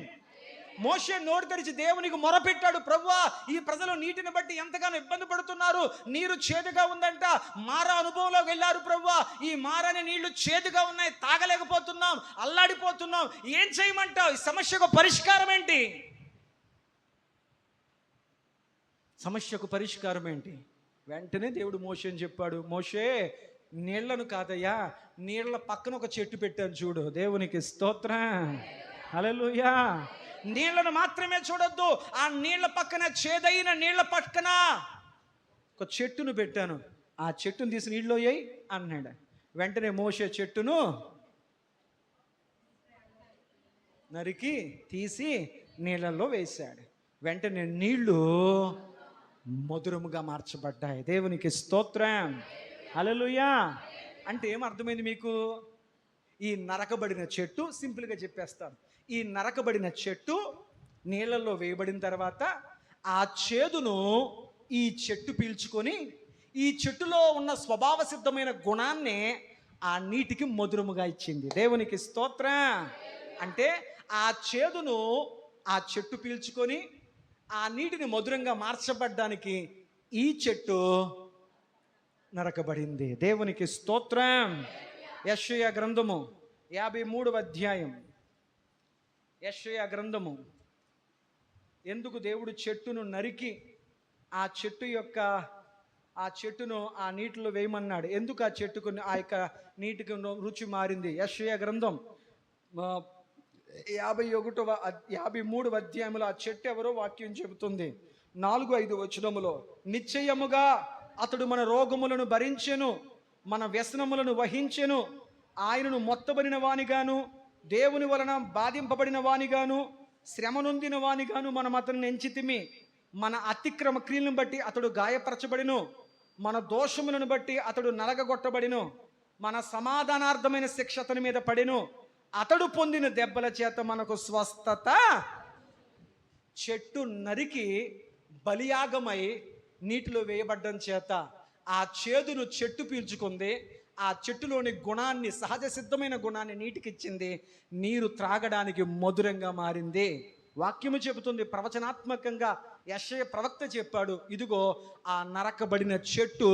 మోషే నోరు తెరిచి దేవునికి మొరపెట్టాడు. ప్రభువా, ఈ ప్రజలు నీటిని బట్టి ఎంతగానో ఇబ్బంది పడుతున్నారు, నీరు చేదుగా ఉందంట, మారా అనుభవంలోకి వెళ్ళారు. ప్రభువా, ఈ మారని నీళ్లు చేదుగా ఉన్నాయి, తాగలేకపోతున్నాం, అల్లాడిపోతున్నాం, ఏం చేయమంటావు? ఈ సమస్యకు పరిష్కారం ఏంటి? సమస్యకు పరిష్కారం ఏంటి? వెంటనే దేవుడు మోషేని చెప్పాడు, మోషే, నీళ్లను కాదయ్యా, నీళ్ల పక్కన ఒక చెట్టు పెట్టాను చూడు. దేవునికి స్తోత్రం. హల్లెలూయా. నీళ్లను మాత్రమే చూడొద్దు, ఆ నీళ్ల పక్కన, చేదైన నీళ్ల పక్కన ఒక చెట్టును పెట్టాను, ఆ చెట్టును తీసి నీళ్ళు వేయి అన్నాడు. వెంటనే మోషే చెట్టును నరికి తీసి నీళ్ళల్లో వేశాడు. వెంటనే నీళ్లు మధురముగా మార్చబడ్డాయి. దేవునికి స్తోత్రం. హల్లెలూయా. అంటే ఏమర్థమైంది మీకు? ఈ నరకబడిన చెట్టు, సింపుల్గా చెప్పేస్తాను, ఈ నరకబడిన చెట్టు నీళ్ళల్లో వేయబడిన తర్వాత ఆ చేదును ఈ చెట్టు పీల్చుకొని ఈ చెట్టులో ఉన్న స్వభావ సిద్ధమైన గుణాన్ని ఆ నీటికి మధురముగా ఇచ్చింది. దేవునికి స్తోత్రం. అంటే ఆ చేదును ఆ చెట్టు పీల్చుకొని ఆ నీటిని మధురంగా మార్చబడ్డానికి ఈ చెట్టు నరకబడింది. దేవునికి స్తోత్రం. యెషయా గ్రంథము 53వ అధ్యాయం. యెషయా గ్రంథము. ఎందుకు దేవుడు చెట్టును నరికి ఆ చెట్టును ఆ నీటిలో వేయమన్నాడు? ఎందుకు ఆ చెట్టుకు ఆ యొక్క నీటికి రుచి మారింది? యెషయా గ్రంథం 53వ అధ్యాయంలో ఆ చెట్టు ఎవరో వాక్యం చెబుతుంది. 4-5 వచనములో, నిశ్చయముగా అతడు మన రోగములను భరించెను, మన వ్యసనములను వహించెను, ఆయనను మొత్తబడిన వానిగాను, దేవుని వలన బాధింపబడిన వానిగాను, శ్రమ నొందిన వానిగాను మనం అతన్ని ఎంచితిమి. మన అతిక్రమ క్రియలను బట్టి అతడు గాయపరచబడిను, మన దోషములను బట్టి అతడు నలగగొట్టబడిను, మన సమాధానార్థమైన శిక్ష అతని మీద పడెను, అతడు పొందిన దెబ్బల చేత మనకు స్వస్థత. చెట్టు నరికి బలియాగమై నీటిలో వేయబడ్డం చేత ఆ చేదును చెట్టు పీల్చుకుంది. ఆ చెట్టులోని గుణాన్ని, సహజ సిద్ధమైన గుణాన్ని నీటికిచ్చింది. నీరు త్రాగడానికి మధురంగా మారింది. వాక్యము చెబుతుంది, ప్రవచనాత్మకంగా యెషయా ప్రవక్త చెప్పాడు, ఇదిగో ఆ నరకబడిన చెట్టు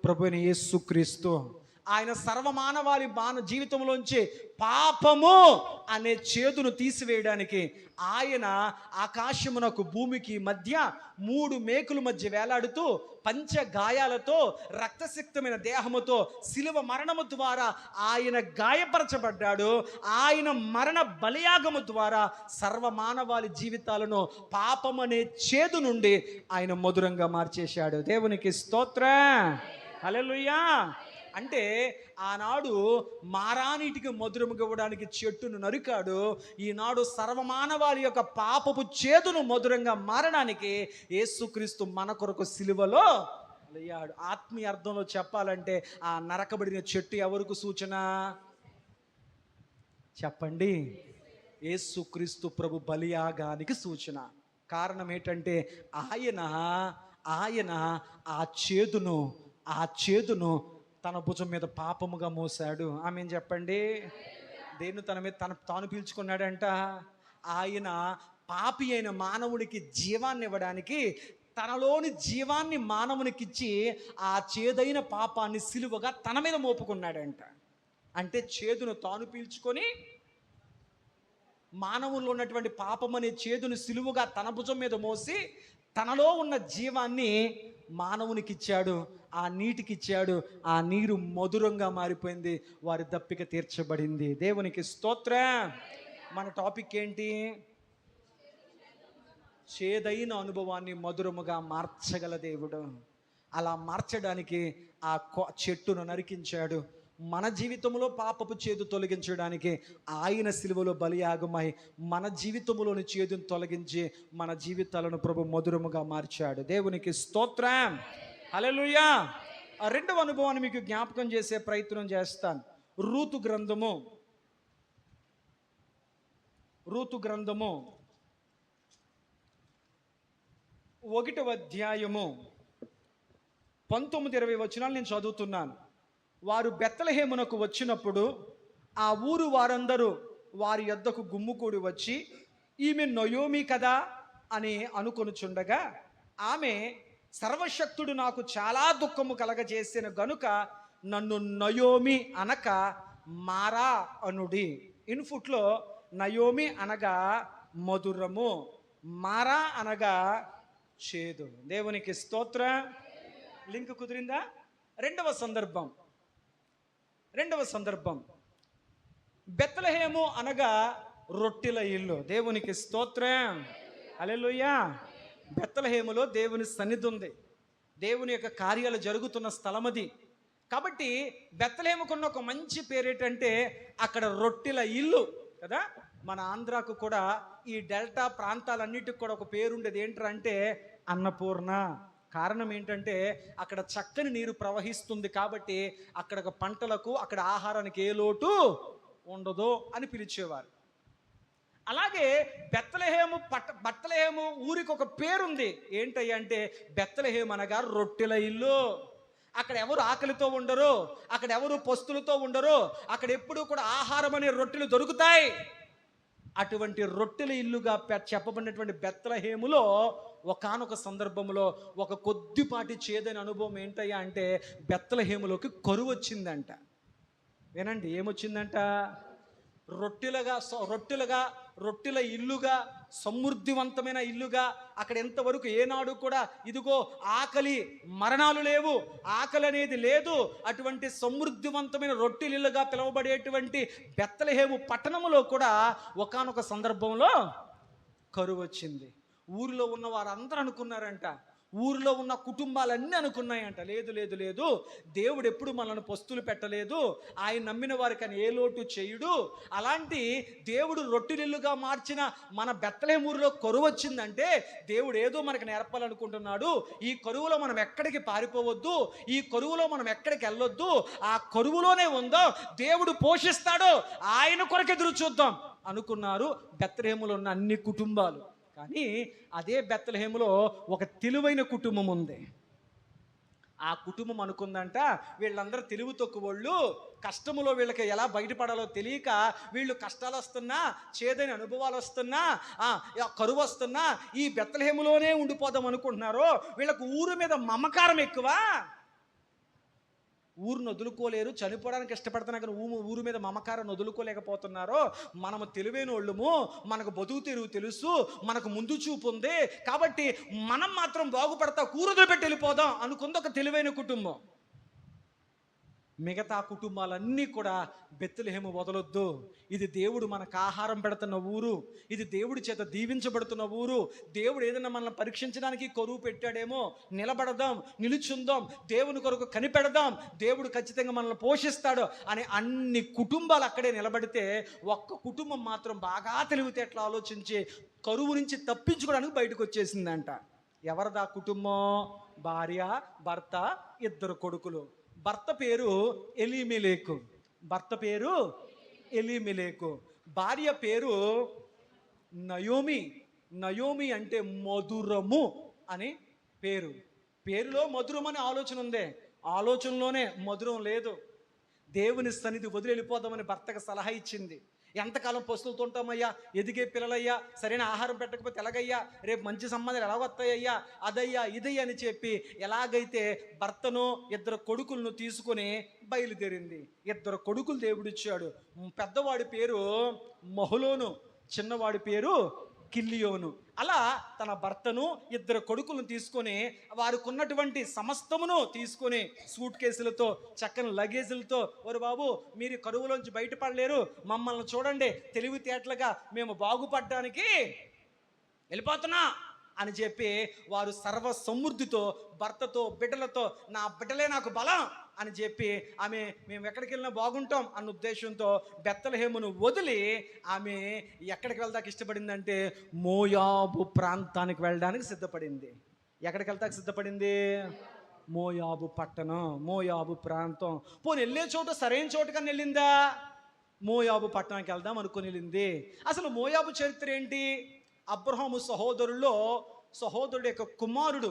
ప్రభువైన యేసుక్రీస్తు. ఆయన సర్వమానవాళి జీవితంలోంచి పాపము అనే చేదును తీసివేయడానికి ఆయన ఆకాశమునకు భూమికి మధ్య 3 మేకుల మధ్య వేలాడుతూ పంచ గాయాలతో రక్తసిక్తమైన దేహముతో శిలువ మరణము ద్వారా ఆయన గాయపరచబడ్డాడు. ఆయన మరణ బలియాగము ద్వారా సర్వమానవాళి జీవితాలను పాపమనే చేదు నుండి ఆయన మధురంగా మార్చేశాడు. దేవునికి స్తోత్రం. హల్లెలూయా. అంటే ఆనాడు మారానీటికి మధురముగా ఇవ్వడానికి చెట్టును నరికాడు. ఈనాడు సర్వమానవాళి యొక్క పాపపు చేదును మధురంగా మారడానికి యేసుక్రీస్తు మన కొరకు సిలువలో అయ్యాడు. ఆత్మీయ అర్థంలో చెప్పాలంటే ఆ నరకబడిన చెట్టు ఎవరికి సూచన చెప్పండి? యేసుక్రీస్తు ప్రభు బలియాగానికి సూచన. కారణం ఏంటంటే ఆయన ఆ చేదును తన భుజం మీద పాపముగా మోసాడు. ఆమె చెప్పండి. దేన్ని తన మీద తాను పీల్చుకున్నాడంట? ఆయన పాపి అయిన మానవుడికి జీవాన్ని ఇవ్వడానికి తనలోని జీవాన్ని మానవునికిచ్చి ఆ చేదైన పాపాన్ని సిలువగా తన మీద మోపుకున్నాడంట. అంటే చేదును తాను పీల్చుకొని మానవుల్లో ఉన్నటువంటి పాపం అనే చేదును సిలువగా తన భుజం మీద మోసి తనలో ఉన్న జీవాన్ని మానవునికి ఇచ్చాడు, ఆ నీటికి ఇచ్చాడు. ఆ నీరు మధురంగా మారిపోయింది, వారి దప్పిక తీర్చబడింది. దేవునికి స్తోత్రం. మన టాపిక్ ఏంటి? చేదైన అనుభవాన్ని మధురముగా మార్చగల దేవుడు. అలా మార్చడానికి ఆ చెట్టును నరికించాడు. మన జీవితంలో పాపపు చేదు తొలగించడానికి ఆయన సిలువలో బలియాగమై మన జీవితంలోని చేదును తొలగించి మన జీవితాలను ప్రభు మధురముగా మార్చాడు. దేవునికి స్తోత్రం. హల్లెలూయా. ఆ రెండవ అనుభవాన్ని మీకు జ్ఞాపకం చేసే ప్రయత్నం చేస్తాను. రూతు గ్రంథము 1వ అధ్యాయము 19-20 వచనాలు నేను చదువుతున్నాను. వారు బెత్లెహేమునకు వచ్చినప్పుడు ఆ ఊరు వారందరూ వారి యొద్దకు గుమ్ముకూడి వచ్చి, ఈమె నయోమి కదా అని అనుకొనుచుండగా, ఆమె సర్వశక్తుడు నాకు చాలా దుఃఖము కలగజేసిన గనుక నన్ను నయోమి అనక మారా అనుడి. ఇన్ఫుట్లో నయోమి అనగా మధురము, మారా అనగా చేదు. దేవునికి స్తోత్రం. లింక్ కుదిరిందా? రెండవ సందర్భం బెత్లెహేము అనగా రొట్టెల ఇల్లు. దేవునికి స్తోత్రం. హల్లెలూయా. బెత్లెహేములో దేవుని సన్నిధి ఉంది, దేవుని యొక్క కార్యాలు జరుగుతున్న స్థలం అది. కాబట్టి బెత్లెహేముకున్న ఒక మంచి పేరు ఏంటంటే అక్కడ రొట్టెల ఇల్లు కదా. మన ఆంధ్రాకు కూడా ఈ డెల్టా ప్రాంతాలన్నిటికి కూడా ఒక పేరు ఉండేది. ఏంటంటే అన్నపూర్ణ. కారణం ఏంటంటే అక్కడ చక్కని నీరు ప్రవహిస్తుంది కాబట్టి అక్కడ పంటలకు, అక్కడ ఆహారానికి ఏ లోటు ఉండదు అని పిలిచేవారు. అలాగే బెత్లెహేము ఊరికి ఒక పేరుంది. ఏంటయ్యా అంటే బెత్లెహేము అనగా రొట్టెల ఇల్లు. అక్కడ ఎవరు ఆకలితో ఉండరు, అక్కడ ఎవరు పస్తులతో ఉండరు, అక్కడ ఎప్పుడూ కూడా ఆహారం అనే రొట్టెలు దొరుకుతాయి. అటువంటి రొట్టెల ఇల్లుగా చెప్పబడినటువంటి బెత్లెహేములో ఒకానొక సందర్భంలో ఒక కొద్దిపాటి చేదైన అనుభవం ఏంటయ్యా అంటే బెత్లెహేములోకి కరువు వచ్చిందంట. వినండి, ఏమొచ్చిందంట? రొట్టెల ఇల్లుగా, సమృద్ధివంతమైన ఇల్లుగా, అక్కడ ఎంతవరకు ఏనాడు కూడా ఇదిగో ఆకలి మరణాలు లేవు, ఆకలి అనేది లేదు, అటువంటి సమృద్ధివంతమైన రొట్టెలిల్లుగా పిలువబడేటువంటి బెత్లెహేము పట్టణంలో కూడా ఒకానొక సందర్భంలో కరువు వచ్చింది. ఊరిలో ఉన్న వారందరూ అనుకున్నారంట, ఊరిలో ఉన్న కుటుంబాలన్నీ అనుకున్నాయంట, లేదు లేదు లేదు, దేవుడు ఎప్పుడు మనల్ని పస్తులు పెట్టలేదు, ఆయన నమ్మిన వారికి అని ఏ లోటు చేయుడు, అలాంటి దేవుడు రొట్టెలిల్లుగా మార్చిన మన బెత్లెహేము ఊరిలో కరువు వచ్చిందంటే దేవుడు ఏదో మనకు నేర్పాలనుకుంటున్నాడు. ఈ కరువులో మనం ఎక్కడికి పారిపోవద్దు, ఈ కరువులో మనం ఎక్కడికి వెళ్ళొద్దు, ఆ కరువులోనే ఉందో దేవుడు పోషిస్తాడు, ఆయన కొరకు ఎదురు చూద్దాం అనుకున్నారు బెత్లెహేములో ఉన్న అన్ని కుటుంబాలు. కానీ అదే బెత్లెహేములో ఒక తెలివైన కుటుంబం ఉంది. ఆ కుటుంబం అనుకుందంట, వీళ్ళందరూ తెలివి తక్కువోళ్ళు, కష్టములో వీళ్ళకి ఎలా బయటపడాలో తెలియక వీళ్ళు కష్టాలు వస్తున్నా, చేదైన అనుభవాలు వస్తున్నా, కరువు వస్తున్నా ఈ బెత్లెహేములోనే ఉండిపోదాం అనుకుంటున్నారు. వీళ్ళకు ఊరు మీద మమకారం ఎక్కువ, ఊరును వదులుకోలేరు, చనిపోవడానికి ఇష్టపడుతున్నా కానీ ఊరు మీద మమకారం వదులుకోలేకపోతున్నారో, మనము తెలివైన వాళ్ళము, మనకు బతుకు తెరువు తెలుసు, మనకు ముందు చూపు ఉంది, కాబట్టి మనం మాత్రం బాగుపడతా కూరలు పెట్టి వెళ్ళిపోదాం అనుకుంది ఒక తెలివైన కుటుంబం. మిగతా కుటుంబాలన్నీ కూడా బెత్లెహేము వదలొద్దు, ఇది దేవుడు మనకు ఆహారం పెడుతున్న ఊరు, ఇది దేవుడి చేత దీవించబడుతున్న ఊరు, దేవుడు ఏదైనా మనల్ని పరీక్షించడానికి కరువు పెట్టాడేమో, నిలబడదాం, నిలుచుందాం, దేవుని కొరకు కనిపెడదాం, దేవుడు ఖచ్చితంగా మనల్ని పోషిస్తాడు అని అన్ని కుటుంబాలు అక్కడే నిలబడితే ఒక్క కుటుంబం మాత్రం బాగా తెలివితేటలు ఆలోచించి కరువు నుంచి తప్పించుకోవడానికి బయటకు వచ్చేసిందంట. ఎవరిదా కుటుంబం? భార్య, భర్త, 2 కొడుకులు. భర్త పేరు ఎలీమెలెకు, భార్య పేరు నయోమి అంటే మధురము అని పేరు. పేరులో మధురం అనే ఆలోచన ఉంది, ఆలోచనలోనే మధురం లేదు. దేవుని సన్నిధి వదిలి వెళ్ళిపోదామని భర్తకు సలహా ఇచ్చింది. ఎంతకాలం పస్తులతో ఉంటామయ్యా, ఎదిగే పిల్లలయ్యా, సరైన ఆహారం పెట్టకపోతే ఎలాగయ్యా, రేపు మంచి సంబంధాలు ఎలా వస్తాయ్యా, అదయ్యా ఇదయ్యా అని చెప్పి ఎలాగైతే భర్తను 2 కొడుకులను తీసుకొని బయలుదేరింది. 2 కొడుకులు దేవుడిచ్చాడు. పెద్దవాడి పేరు మహలోను, చిన్నవాడి పేరు కిల్లియోను. అలా తన భర్తను 2 కొడుకులను తీసుకొని వారికి ఉన్నటువంటి సమస్తమును తీసుకొని సూట్ కేసులతో, చక్కని లగేజీలతో, ఓరు బాబు మీరు కరువులోంచి బయటపడలేరు, మమ్మల్ని చూడండి తెలివితేటలుగా మేము బాగుపడడానికి వెళ్ళిపోతున్నా అని చెప్పి వారు సర్వ సమృద్ధితో భర్తతో బిడ్డలతో, నా బిడ్డలే నాకు బలం అని చెప్పి మేము ఎక్కడికి వెళ్ళినా బాగుంటాం అన్న ఉద్దేశంతో బెత్లెహేమును వదిలి ఆమె ఎక్కడికి వెళ్దాక ఇష్టపడిందంటే మోయాబు ప్రాంతానికి వెళ్ళడానికి సిద్ధపడింది. ఎక్కడికి వెళ్తాక సిద్ధపడింది? మోయాబు పట్టణం, మోయాబు ప్రాంతం. పోనీ వెళ్ళే చోట సరైన చోటుకని వెళ్ళిందా? మోయాబు పట్టణానికి వెళ్దాం అనుకుని వెళ్ళింది. అసలు మోయాబు చరిత్ర ఏంటి? అబ్రహాము సహోదరుడు యొక్క కుమారుడు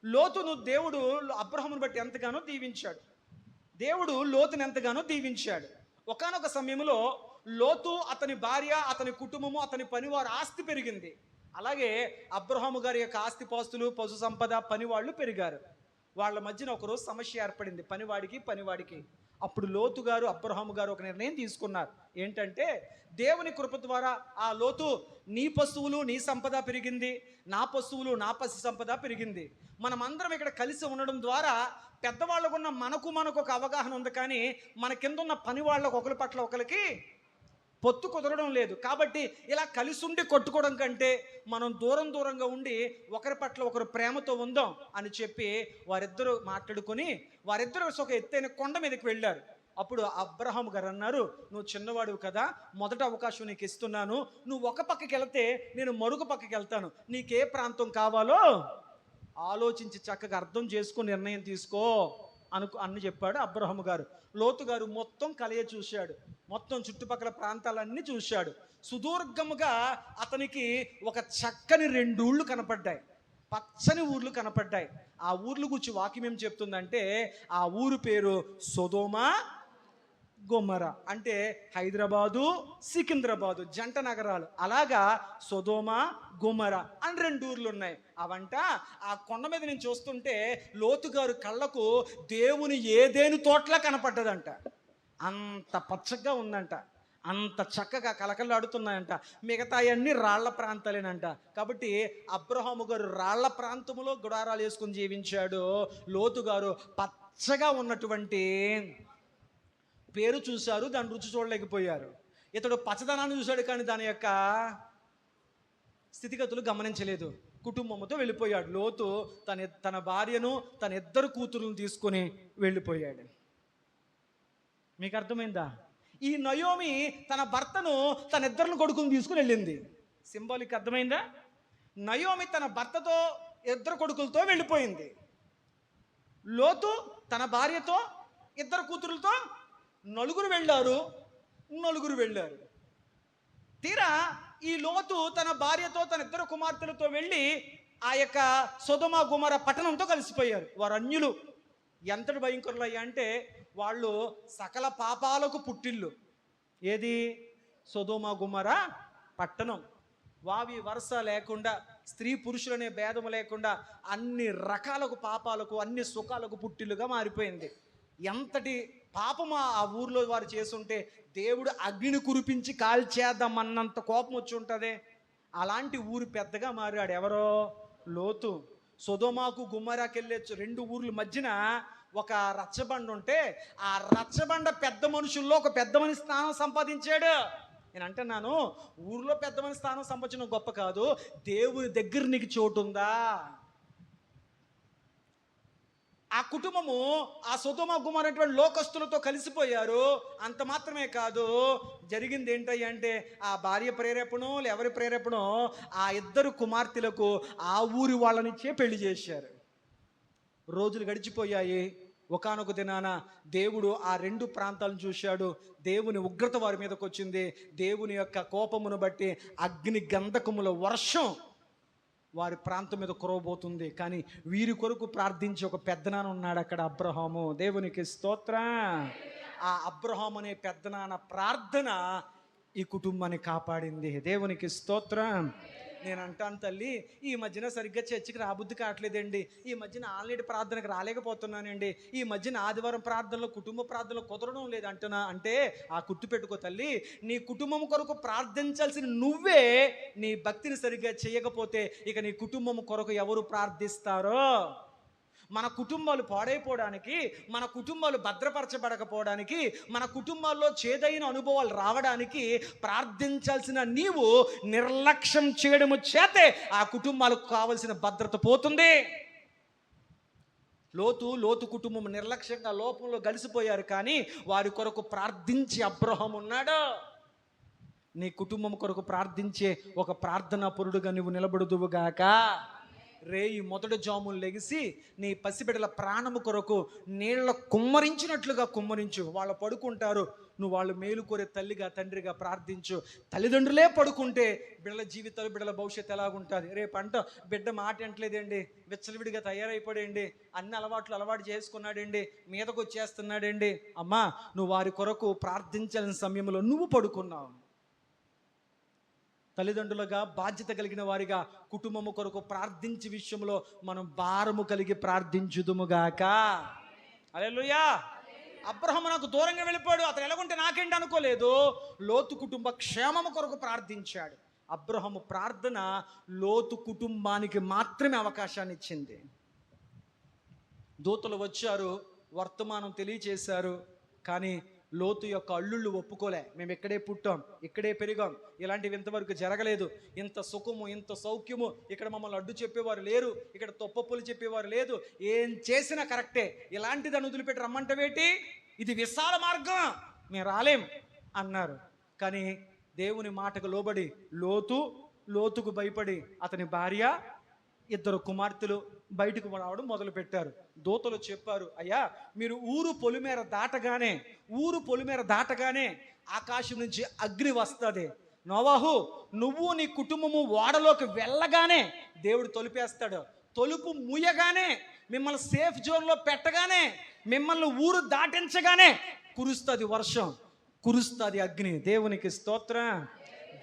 లోతును దేవుడు అబ్రహామును బట్టి ఎంతగానో దీవించాడు. దేవుడు లోతుని ఎంతగానో దీవించాడు. ఒకానొక సమయంలో లోతు, అతని భార్య, అతని కుటుంబము, అతని పనివారు ఆస్తి పెరిగింది. అలాగే అబ్రహాము గారి యొక్క ఆస్తిపాస్తులు, పశు సంపద, పనివాళ్ళు పెరిగారు. వాళ్ళ మధ్యన ఒకరోజు సమస్య ఏర్పడింది, పనివాడికి. అప్పుడు లోతు గారు, అబ్రహాము గారు ఒక నిర్ణయం తీసుకున్నారు. ఏంటంటే దేవుని కృప ద్వారా ఆ లోతు, నీ పశువులు నీ సంపద పెరిగింది, నా పశువులు నా పశు సంపద పెరిగింది, మనమందరం ఇక్కడ కలిసి ఉండడం ద్వారా పెద్దవాళ్ళకున్న మనకు ఒక అవగాహన ఉంది, కానీ మన కింద ఉన్న పని వాళ్ళకు ఒకరి పట్ల ఒకరికి పొత్తు కుదరడం లేదు. కాబట్టి ఇలా కలిసి ఉండి కొట్టుకోవడం కంటే మనం దూరంగా ఉండి ఒకరి పట్ల ఒకరు ప్రేమతో ఉందాం అని చెప్పి వారిద్దరూ మాట్లాడుకొని వారిద్దరూ ఒక ఎత్తైన కొండ మీదకి వెళ్ళారు. అప్పుడు అబ్రహాము గారు అన్నారు, నువ్వు చిన్నవాడు కదా, మొదటి అవకాశం నీకు ఇస్తున్నాను, నువ్వు ఒక పక్కకి వెళ్తే నేను మరొక పక్కకి వెళ్తాను, నీకే ప్రాంతం కావాలో ఆలోచించి చక్కగా అర్థం చేసుకుని నిర్ణయం తీసుకో అని చెప్పాడు అబ్రహాము గారు. లోతు గారు మొత్తం కలియ చూశాడు, మొత్తం చుట్టుపక్కల ప్రాంతాలన్నీ చూశాడు. సుదూర్ఘముగా అతనికి ఒక చక్కని 2 ఊళ్ళు కనపడ్డాయి, పచ్చని ఊర్లు కనపడ్డాయి. ఆ ఊర్లు గురించి వాక్యం ఏం చెప్తుందంటే, ఆ ఊరు పేరు సొదొమ గొమొర. అంటే హైదరాబాదు సికింద్రాబాదు జంట నగరాలు. అలాగా సొదొమ గొమొర అని 2 ఊర్లు ఉన్నాయి. అవంట ఆ కొండ మీద నుంచి చూస్తుంటే లోతుగారు కళ్ళకు దేవుని ఏదేను తోటలా కనపడ్డదంట. అంత పచ్చగా ఉందంట, అంత చక్కగా కలకలాడుతున్నాయంట. మిగతా అన్ని రాళ్ల ప్రాంతాలేనంట. కాబట్టి అబ్రహాము గారు రాళ్ల ప్రాంతంలో గుడారాలు వేసుకుని జీవించాడు. లోతు గారు పచ్చగా ఉన్నటువంటి పేరు చూశారు, దాని రుచి చూడలేకపోయారు. ఇతడు పచ్చదనాన్ని చూశాడు, కానీ దాని యొక్క స్థితిగతులు గమనించలేదు. కుటుంబంతో వెళ్ళిపోయాడు. లోతు తన భార్యను, తన 2 కూతురులను తీసుకొని వెళ్ళిపోయాడు. మీకు అర్థమైందా? ఈ నయోమి తన భర్తను, తన 2 కొడుకులను తీసుకుని వెళ్ళింది. సింబాలిక్ అర్థమైందా? నయోమి తన భర్తతో 2 కొడుకులతో వెళ్ళిపోయింది. లోతు తన భార్యతో 2 కూతురులతో నలుగురు వెళ్ళారు. తీరా ఈ లోతు తన భార్యతో, తన 2 కుమార్తెలతో వెళ్ళి ఆ యొక్క సొదొమ గొమొర పట్టణంతో కలిసిపోయారు. వారు అన్యులు. ఎంతటి భయంకరులు అయ్యా అంటే, వాళ్ళు సకల పాపాలకు పుట్టిల్లు. ఏది? సొదొమ గొమొర పట్టణం. వావి వరుస లేకుండా, స్త్రీ పురుషులనే భేదము లేకుండా అన్ని రకాలకు పాపాలకు, అన్ని సుఖాలకు పుట్టిల్లుగా మారిపోయింది. ఎంతటి పాపము ఆ ఊర్లో వారు చేసుంటే దేవుడు అగ్నిని కురిపించి కాల్చేద్దామన్నంత కోపం వచ్చి ఉంటుంది. అలాంటి ఊరు పెద్దగా మారాడు. ఎవరో? లోతు. సొదొమకు గొమొరాకి వెళ్ళే 2 ఊర్ల మధ్యన ఒక రచ్చబండ ఉంటే, ఆ రచ్చబండ పెద్ద మనుషుల్లో ఒక పెద్ద మనిషి స్థానం సంపాదించాడు. నేను అంటున్నాను, ఊర్లో పెద్ద మనిషి స్థానం సంపాదించడం గొప్ప కాదు, దేవుని దగ్గర నీకు చోటు ఉందా? ఆ కుటుంబము ఆ సొదొమ గొమొర అనేటువంటి లోకస్తులతో కలిసిపోయారు. అంత మాత్రమే కాదు, జరిగింది ఏంటంటే, ఆ భార్య ప్రేరేపణో ఎవరి ప్రేరేపణో ఆ 2 కుమార్తెలకు ఆ ఊరి వాళ్ళనిచ్చే పెళ్లి చేశారు. రోజులు గడిచిపోయాయి. ఒకానొక దినాన దేవుడు ఆ 2 ప్రాంతాలను చూశాడు. దేవుని ఉగ్రత వారి మీదకి వచ్చింది. దేవుని యొక్క కోపమును బట్టి అగ్ని గంధకముల వర్షం వారి ప్రాంతం మీద కురవబోతుంది. కానీ వీరి కొరకు ప్రార్థించి ఒక పెద్దనాన్న ఉన్నాడు అక్కడ, అబ్రహాము. దేవునికి స్తోత్రం. ఆ అబ్రహాము అనే పెద్దనాన్న ప్రార్థన ఈ కుటుంబాన్ని కాపాడింది. దేవునికి స్తోత్రం. నేను అంటాను, తల్లి, ఈ మధ్యన సరిగ్గా చర్చికి రాబుద్ది కావట్లేదండి, ఈ మధ్యన ఆల్రెడీ ప్రార్థనకు రాలేకపోతున్నానండి, ఈ మధ్యన ఆదివారం ప్రార్థనలో, కుటుంబ ప్రార్థనలో కుదరడం లేదు అంటున్నా. అంటే ఆ గుర్తు పెట్టుకో తల్లి, నీ కుటుంబం కొరకు ప్రార్థించాల్సిన నువ్వే నీ భక్తిని సరిగ్గా చేయకపోతే ఇక నీ కుటుంబం కొరకు ఎవరు ప్రార్థిస్తారో? మన కుటుంబాలు పాడైపోవడానికి, మన కుటుంబాలు భద్రపరచబడకపోవడానికి, మన కుటుంబాల్లో చేదైన అనుభవాలు రావడానికి ప్రార్థించాల్సిన నీవు నిర్లక్ష్యం చేయడము చేతే ఆ కుటుంబాలకు కావలసిన భద్రత పోతుంది. లోతు కుటుంబం నిర్లక్ష్యంగా లోపంలో కలిసిపోయారు, కానీ వారి కొరకు ప్రార్థించి అబ్రహాము ఉన్నాడు. నీ కుటుంబం కొరకు ప్రార్థించే ఒక ప్రార్థనా పరుడుగా నువ్వు నిలబడుదువుగాక. రేయి మొదటి జాములు లెగిసి నీ పసిబిడ్డల ప్రాణము కొరకు నీళ్ళ కుమ్మరించినట్లుగా కుమ్మరించు. వాళ్ళు పడుకుంటారు, నువ్వు వాళ్ళు మేలు కోరే తల్లిగా, తండ్రిగా ప్రార్థించు. తల్లిదండ్రులే పడుకుంటే బిడ్డల జీవితాలు, బిడ్డల భవిష్యత్తు ఎలాగుంటుంది? రేపంట బిడ్డ మాట అంటలేదండి, విచ్చలవిడిగా తయారైపోయాడండి, అన్ని అలవాటు చేసుకున్నాడండి, మీదకు వచ్చేస్తున్నాడండి. అమ్మా, నువ్వు వారి కొరకు ప్రార్థించాల్సిన సమయంలో నువ్వు పడుకున్నావు. తల్లిదండ్రులుగా బాధ్యత కలిగిన వారిగా కుటుంబము కొరకు ప్రార్థించే విషయంలో మనం భారము కలిగి ప్రార్థించుదుముగాక. హల్లెలూయా. అబ్రహాము నాకు దూరంగా వెళ్ళిపోయాడు, అతను ఎలాగుంటే నాకేంటి అనుకోలేదు. లోతు కుటుంబ క్షేమము కొరకు ప్రార్థించాడు. అబ్రహాము ప్రార్థన లోతు కుటుంబానికి మాత్రమే అవకాశాన్ని ఇచ్చింది. దూతలు వచ్చారు, వర్తమానం తెలియచేశారు, కానీ లోతు యొక్క అల్లుళ్ళు ఒప్పుకోలే. మేము ఇక్కడే పుట్టాం, ఇక్కడే పెరిగాం, ఇలాంటివి ఇంతవరకు జరగలేదు, ఇంత సుఖము, ఇంత సౌఖ్యము ఇక్కడ మమ్మల్ని అడ్డు చెప్పేవారు లేరు, ఇక్కడ తొప్పప్పులు చెప్పేవారు లేదు, ఏం చేసినా కరెక్టే, ఇలాంటిది అని వదిలిపెట్టి రమ్మంటవేటి, ఇది విశాల మార్గం, మేము రాలేం అన్నారు. కానీ దేవుని మాటకు లోబడి లోతుకు భయపడి అతని భార్య ఇద్దరు కుమార్తెలు బయటకు రావడం మొదలు పెట్టారు. దూతలు చెప్పారు, అయ్యా మీరు ఊరు పొలిమేర దాటగానే ఆకాశం నుంచి అగ్ని వస్తుంది. నోవాహు, నువ్వు నీ కుటుంబము ఓడలోకి వెళ్ళగానే దేవుడు తలుపేస్తాడు. తలుపు మూయగానే, మిమ్మల్ని సేఫ్ జోన్లో పెట్టగానే, మిమ్మల్ని ఊరు దాటించగానే కురుస్తుంది వర్షం, కురుస్తుంది అగ్ని. దేవునికి స్తోత్రం.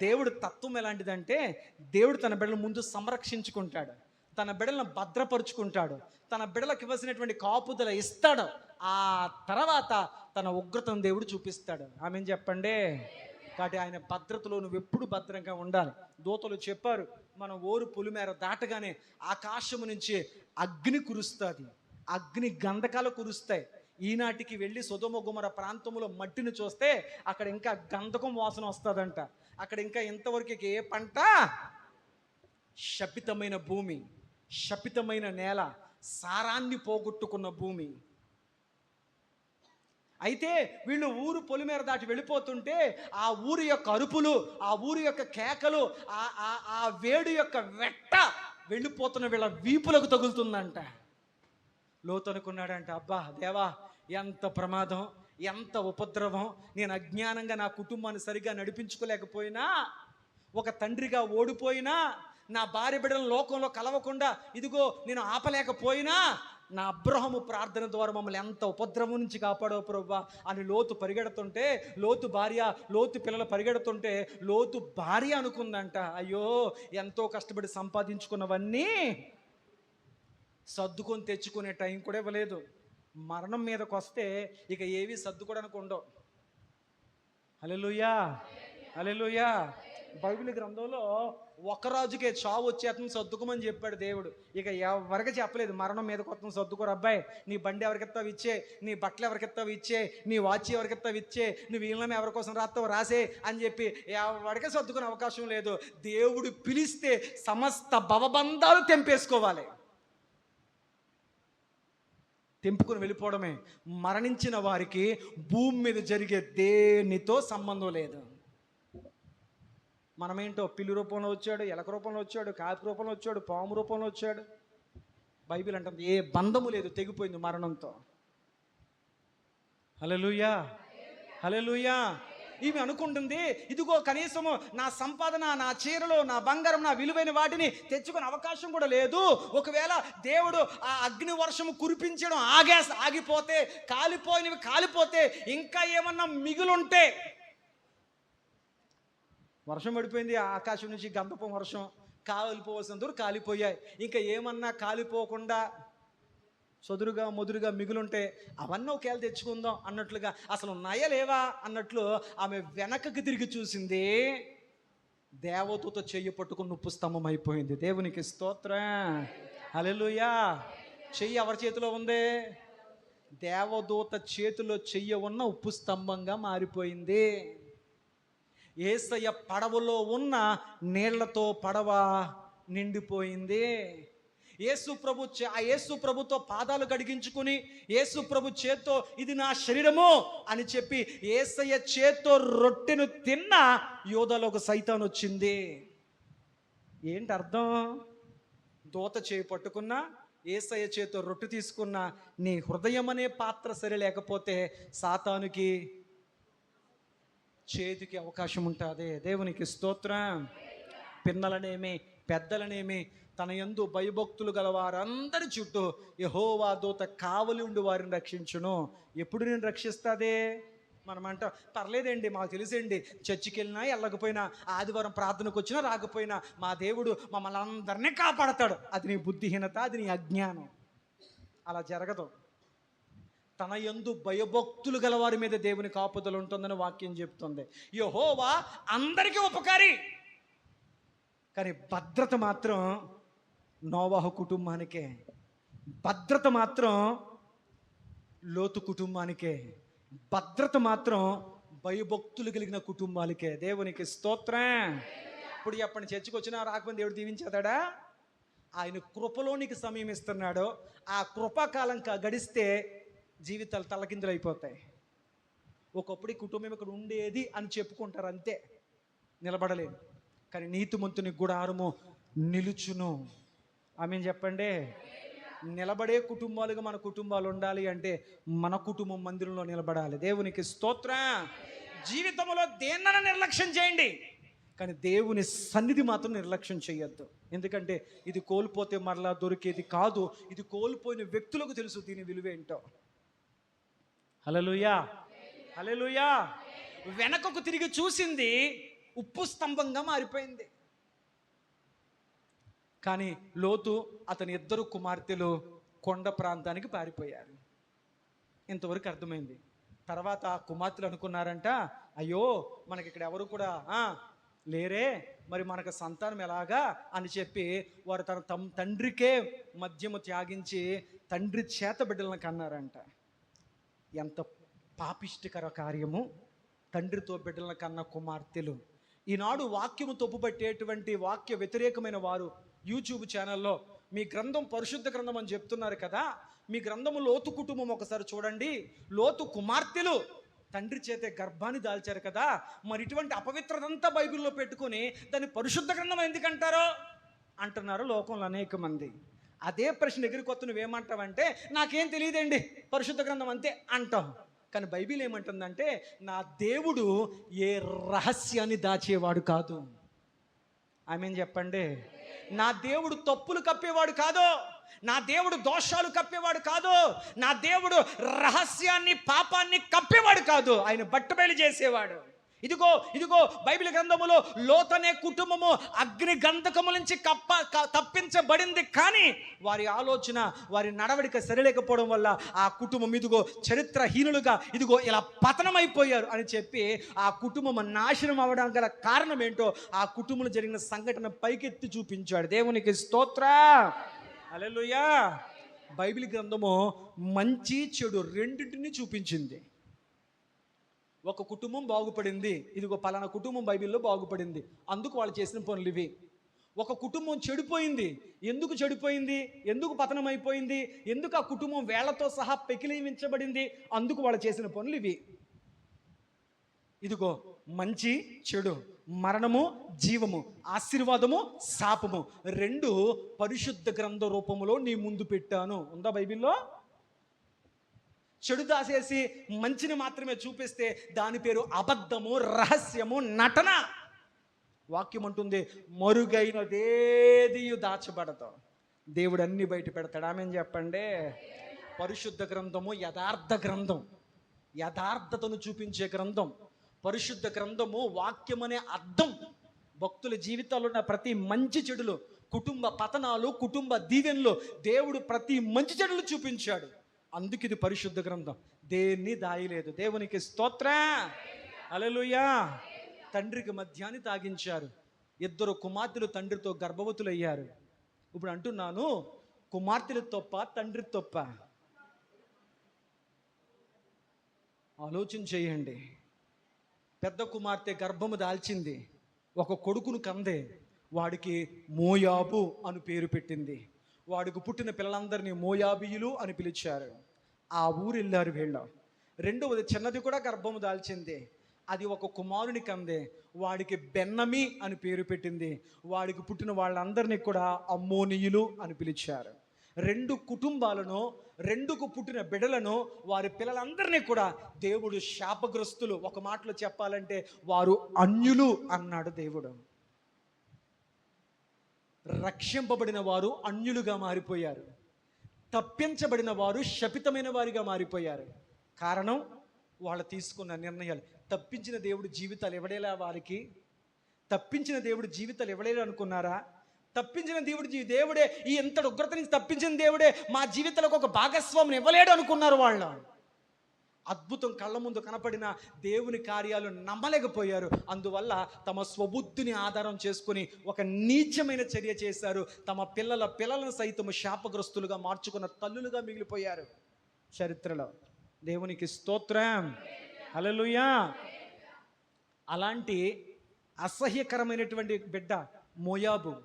దేవుడు తత్వం ఎలాంటిదంటే, దేవుడు తన బిడ్డల ముందు సంరక్షించుకుంటాడు, తన బిడ్డలను భద్రపరుచుకుంటాడు, తన బిడ్డలకు ఇవ్వాల్సినటువంటి కాపుదల ఇస్తాడు. ఆ తర్వాత తన ఉగ్రతను దేవుడు చూపిస్తాడు. ఆమె చెప్పండి. కాబట్టి ఆయన భద్రతలో నువ్వు ఎప్పుడు భద్రంగా ఉండాలి. దూతలు చెప్పారు, మనం ఊరు పులిమేర దాటగానే ఆకాశము నుంచి అగ్ని కురుస్తుంది, అగ్ని గంధకాలు కురుస్తాయి. ఈనాటికి వెళ్ళి సొదొమ గొమొర ప్రాంతంలో మట్టిని చూస్తే అక్కడ ఇంకా గంధకం వాసన వస్తుందంట. అక్కడ ఇంకా ఇంతవరకు ఏ పంట, శపితమైన భూమి, శపితమైన నేల, సారాన్ని పోగొట్టుకున్న భూమి. అయితే వీళ్ళు ఊరు పొలిమేర దాటి వెళ్ళిపోతుంటే ఆ ఊరి యొక్క అరుపులు, ఆ ఊరి యొక్క కేకలు, ఆ వేడి యొక్క వెట్ట వెళ్ళిపోతున్న వీళ్ళ వీపులకు తగులుతుందంట. లోతు అనుకున్నాడంట, అబ్బా దేవా ఎంత ప్రమాదం, ఎంత ఉపద్రవం. నేను అజ్ఞానంగా నా కుటుంబాన్ని సరిగా నడిపించుకోలేకపోయినా, ఒక తండ్రిగా ఓడిపోయినా, నా భార్య బిడ్డల లోకంలో కలవకుండా ఇదిగో నేను ఆపలేకపోయినా, నా అబ్రహాము ప్రార్థన ద్వారా మమ్మల్ని ఎంత ఉపద్రవం నుంచి కాపాడో ప్రభువా అని లోతు పరిగెడుతుంటే, లోతు పిల్లలు పరిగెడుతుంటే లోతు భార్య అనుకుందంట, అయ్యో ఎంతో కష్టపడి సంపాదించుకున్నవన్నీ సర్దుకొని తెచ్చుకునే టైం కూడా ఇవ్వలేదు. మరణం మీదకి వస్తే ఇక ఏవి సర్దుకోవడానికి ఉండవు. హల్లెలూయా, హల్లెలూయా. బైబిల్ గ్రంథంలో ఒక రాజుకే చావు వచ్చేతను సర్దుకోమని చెప్పాడు దేవుడు. ఇక ఎవరికి చెప్పలేదు, మరణం మీదకి వస్తుంది సర్దుకోరు అబ్బాయి, నీ బండి ఎవరికిస్తావు ఇచ్చే, నీ బట్టలు ఎవరికిస్తావు ఇచ్చే, నీ వాచ్ ఎవరికిస్తావు ఇచ్చే, నువ్వు వీళ్ళని ఎవరి కోసం రాస్తావు రాసే అని చెప్పి ఎవరికి సర్దుకునే అవకాశం లేదు. దేవుడు పిలిస్తే సమస్త భవబంధాలు తెంపేసుకోవాలి, తెంపుకుని వెళ్ళిపోవడమే. మరణించిన వారికి భూమి మీద జరిగే దేనితో సంబంధం లేదు. మనమేంటో పిల్లి రూపంలో వచ్చాడు, ఎలక రూపంలో వచ్చాడు, కాకి రూపంలో వచ్చాడు, పాము రూపంలో వచ్చాడు. బైబిల్ అంటుంది ఏ బంధము లేదు, తెగిపోయింది మరణంతో. హల్లెలూయా, హల్లెలూయా. ఈమె అనుకుంటుంది, ఇదిగో కనీసము నా సంపాదన, నా చీరలు, నా బంగారం, నా విలువైన వాటిని తెచ్చుకునే అవకాశం కూడా లేదు. ఒకవేళ దేవుడు ఆ అగ్ని వర్షము కురిపించడం ఆగిపోతే, కాలిపోతే ఇంకా ఏమన్నా మిగులుంటే, వర్షం పడిపోయింది, ఆకాశం నుంచి గంధపం వర్షం, కాలిపోవలసిన దూరం కాలిపోయాయి, ఇంకా ఏమన్నా కాలిపోకుండా మొదురుగా మిగులుంటే అవన్నీ ఒకేళ తెచ్చుకుందాం అన్నట్లుగా, అసలు ఉన్నాయా లేవా అన్నట్లు ఆమె వెనకకి తిరిగి చూసింది. దేవదూత చెయ్యి పట్టుకుని ఉప్పు స్తంభం అయిపోయింది. దేవునికి స్తోత్రం, హల్లెలూయా. చెయ్యి ఎవరి చేతిలో ఉంది? దేవదూత చేతిలో చెయ్యి ఉన్న ఉప్పు స్తంభంగా మారిపోయింది. యేసయ్య పడవలో ఉన్న నీళ్లతో పడవ నిండిపోయింది. యేసు ప్రభుతో పాదాలు కడిగించుకుని, యేసు ప్రభు చేత్తో ఇది నా శరీరము అని చెప్పి యేసయ్య చేత్తో రొట్టెను తిన్న యోధలోకి సైతాన్ వచ్చింది. ఏంటి అర్థం? దూత చేయి పట్టుకున్నా, యేసయ్య చేత్తో రొట్టె తీసుకున్నా, నీ హృదయం అనే పాత్ర సరి లేకపోతే సాతానుకి చేతికి అవకాశం ఉంటుంది. దేవునికి స్తోత్రం. పిన్నలనేమి పెద్దలనేమి తన యందు భయభక్తులు గల వారందరి చుట్టూ యెహోవా దూత కావలి ఉండి వారిని రక్షించును. ఎప్పుడు నేను రక్షిస్తాదే? మనమంట పర్లేదండి, మాకు తెలిసండి, చర్చికి వెళ్ళినా వెళ్ళకపోయినా, ఆదివారం ప్రార్థనకు వచ్చినా రాకపోయినా మా దేవుడు మమ్మల్ని అందరినీ కాపాడతాడు. అది నీ బుద్ధిహీనత, అది నీ అజ్ఞానం. అలా జరగదు. తన యందు భయభక్తులు గల వారి మీద దేవుని కాపుదల ఉంటుందని వాక్యం చెప్తుంది. యెహోవా అందరికీ ఉపకారి, కానీ భద్రత మాత్రం నోవాహు కుటుంబానికే, భద్రత మాత్రం లోతు కుటుంబానికే, భద్రత మాత్రం భయభక్తులు కలిగిన కుటుంబాలకే. దేవునికి స్తోత్రం. ఇప్పుడు ఎప్పటి చర్చకు వచ్చినా రాకపోతే దేవుడు దీవించేదాడా? ఆయన కృపలోనికి సమయం ఇస్తున్నాడు. ఆ కృపాకాలం గడిస్తే జీవితాలు తలకిందులు అయిపోతాయి. ఒకప్పుడు ఈ కుటుంబం ఇక్కడ ఉండేది అని చెప్పుకుంటారు, అంతే, నిలబడలేదు. కానీ నీతిమంతుని గుడారము నిలుచును. ఆమేన్ చెప్పండి. నిలబడే కుటుంబాలుగా మన కుటుంబాలు ఉండాలి అంటే మన కుటుంబం మందిరంలో నిలబడాలి. దేవునికి స్తోత్రం. జీవితంలో దేన్నైనా నిర్లక్ష్యం చేయండి, కానీ దేవుని సన్నిధి మాత్రం నిర్లక్ష్యం చేయొద్దు. ఎందుకంటే ఇది కోల్పోతే మరలా దొరికేది కాదు. ఇది కోల్పోయిన వ్యక్తులకు తెలుసు దీని విలువేంటో. హల్లెలూయా, హల్లెలూయా. వెనకకు తిరిగి చూసింది ఉప్పు స్తంభంగా మారిపోయింది. కానీ లోతు అతని ఇద్దరు కుమార్తెలు కొండ ప్రాంతానికి పారిపోయారు. ఇంతవరకు అర్థమైంది. తర్వాత కుమార్తెలు అనుకున్నారంట, అయ్యో మనకి ఇక్కడ ఎవరు కూడా లేరే, మరి మనకు సంతానం ఎలాగా అని చెప్పి వారు తన తండ్రికే మద్యము త్యాగించి తండ్రి చేత బిడ్డలను కన్నారంట. ఎంత పాపిష్టికర కార్యము! తండ్రితో బిడ్డలను కన్న కుమార్తెలు. ఈనాడు వాక్యము తప్పుపట్టేటువంటి వాక్య వ్యతిరేకమైన వారు యూట్యూబ్ ఛానల్లో మీ గ్రంథం పరిశుద్ధ గ్రంథం అని చెప్తున్నారు కదా, మీ గ్రంథము లోతు కుటుంబం ఒకసారి చూడండి. లోతు కుమార్తెలు తండ్రి చేతే గర్భాన్ని దాల్చారు కదా, మరి ఇటువంటి అపవిత్రతంతా బైబిల్లో పెట్టుకొని దాన్ని పరిశుద్ధ గ్రంథం ఎందుకంటారో అంటున్నారు లోకంలో అనేక మంది. అదే ప్రశ్న ఎగిరికొత్త నువ్వేమంటావంటే నాకేం తెలియదండి, పరిశుద్ధ గ్రంథం అంతే అంటాం. కానీ బైబిల్ ఏమంటుందంటే నా దేవుడు ఏ రహస్యాన్ని దాచేవాడు కాదు. ఆమేన్ చెప్పండి. నా దేవుడు తప్పులు కప్పేవాడు కాదు, నా దేవుడు దోషాలు కప్పేవాడు కాదు, నా దేవుడు రహస్యాన్ని పాపాన్ని కప్పేవాడు కాదు, ఆయన బట్టబయలు చేసేవాడు. ఇదిగో బైబిల్ గ్రంథములో లోతనే కుటుంబము అగ్ని గంధకము నుంచి తప్పించబడింది. కానీ వారి ఆలోచన, వారి నడవడిక సరిలేకపోవడం వల్ల ఆ కుటుంబం చరిత్రహీనులుగా ఇలా పతనమైపోయారు అని చెప్పి ఆ కుటుంబం నాశనం అవ్వడం గల కారణం ఏంటో ఆ కుటుంబంలో జరిగిన సంఘటన పైకెత్తి చూపించాడు. దేవునికి స్తోత్రం, హల్లెలూయా. బైబిల్ గ్రంథము మంచి చెడు రెండింటిని చూపించింది. ఒక కుటుంబం బాగుపడింది, పలానా కుటుంబం బైబిల్లో బాగుపడింది, అందుకు వాళ్ళు చేసిన పనులు ఇవి. ఒక కుటుంబం చెడిపోయింది, ఎందుకు చెడిపోయింది, ఎందుకు పతనం అయిపోయింది, ఎందుకు ఆ కుటుంబం వేళ్లతో సహా పెకిలించబడింది, అందుకు వాళ్ళు చేసిన పనులు ఇవి. మంచి చెడు, మరణము జీవము, ఆశీర్వాదము శాపము, రెండు పరిశుద్ధ గ్రంథ రూపములో నీ ముందు పెట్టాను. ఉందా బైబిల్లో? చెడు దాసేసి మంచిని మాత్రమే చూపిస్తే దాని పేరు అబద్ధము, రహస్యము, నటన. వాక్యం అంటుంది మరుగైనదేది దాచబడదు, దేవుడు అన్ని బయట పెడతాడు. ఆమేన్ చెప్పండి. పరిశుద్ధ గ్రంథము యథార్థ గ్రంథం, యథార్థతను చూపించే గ్రంథం. పరిశుద్ధ గ్రంథము వాక్యం అనే అర్థం. భక్తుల జీవితాల్లో ఉన్న ప్రతి మంచి చెడులు, కుటుంబ పతనాలు, కుటుంబ దీవెనలు, దేవుడు ప్రతి మంచి చెడులు చూపించాడు. అందుకు ఇది పరిశుద్ధ గ్రంథం, దేన్ని దాయలేదు. దేవునికి స్తోత్రం, హల్లెలూయా. తండ్రికి మద్యాన్ని తాగించారు, ఇద్దరు కుమార్తెలు తండ్రితో గర్భవతులయ్యారు. ఇప్పుడు అంటున్నాను, కుమార్తెలు తప్ప తండ్రి తప్ప? ఆలోచన చేయండి. పెద్ద కుమార్తె గర్భము దాల్చింది, ఒక కొడుకును కందే, వాడికి మోయాబు అని పేరు పెట్టింది. వాడికి పుట్టిన పిల్లలందరినీ మోయాబీయులు అని పిలిచారు. ఆ ఊరు వెళ్ళారు వీళ్ళు. రెండవది చిన్నది కూడా గర్భము దాల్చింది, అది ఒక కుమారుని కందే, వాడికి బెన్నమి అని పేరు పెట్టింది. వాడికి పుట్టిన వాళ్ళందరినీ కూడా అమ్మోనీయులు అని పిలిచారు. రెండు కుటుంబాలను, రెండుకు పుట్టిన బిడ్డలను, వారి పిల్లలందరినీ కూడా దేవుడు శాపగ్రస్తులు, ఒక మాటలో చెప్పాలంటే వారు అన్యులు అన్నాడు దేవుడు. రక్షింపబడిన వారు అన్యులుగా మారిపోయారు, తప్పించబడిన వారు శపితమైన వారిగా మారిపోయారు. కారణం వాళ్ళు తీసుకున్న నిర్ణయాలు. తప్పించిన దేవుడు జీవితాలు ఇవ్వడేలా వారికి? తప్పించిన దేవుడు జీవితాలు ఇవ్వలేరు అనుకున్నారా? తప్పించిన దేవుడే ఈ ఎంతటి ఉగ్రత నుంచి తప్పించిన దేవుడే మా జీవితాలకు ఒక భాగస్వామిని ఇవ్వలేడు అనుకున్నారు వాళ్ళు. అద్భుతం కళ్ళ ముందు కనపడిన దేవుని కార్యాలు నమ్మలేకపోయారు. అందువల్ల తమ స్వబుద్ధిని ఆధారం చేసుకుని ఒక నీచమైన చర్య చేశారు. తమ పిల్లలను సైతం శాపగ్రస్తులుగా మార్చుకున్న తల్లులుగా మిగిలిపోయారు చరిత్రలో. దేవునికి స్తోత్రం, హల్లెలూయా. అలాంటి అసహ్యకరమైనటువంటి బిడ్డ మోయాబు.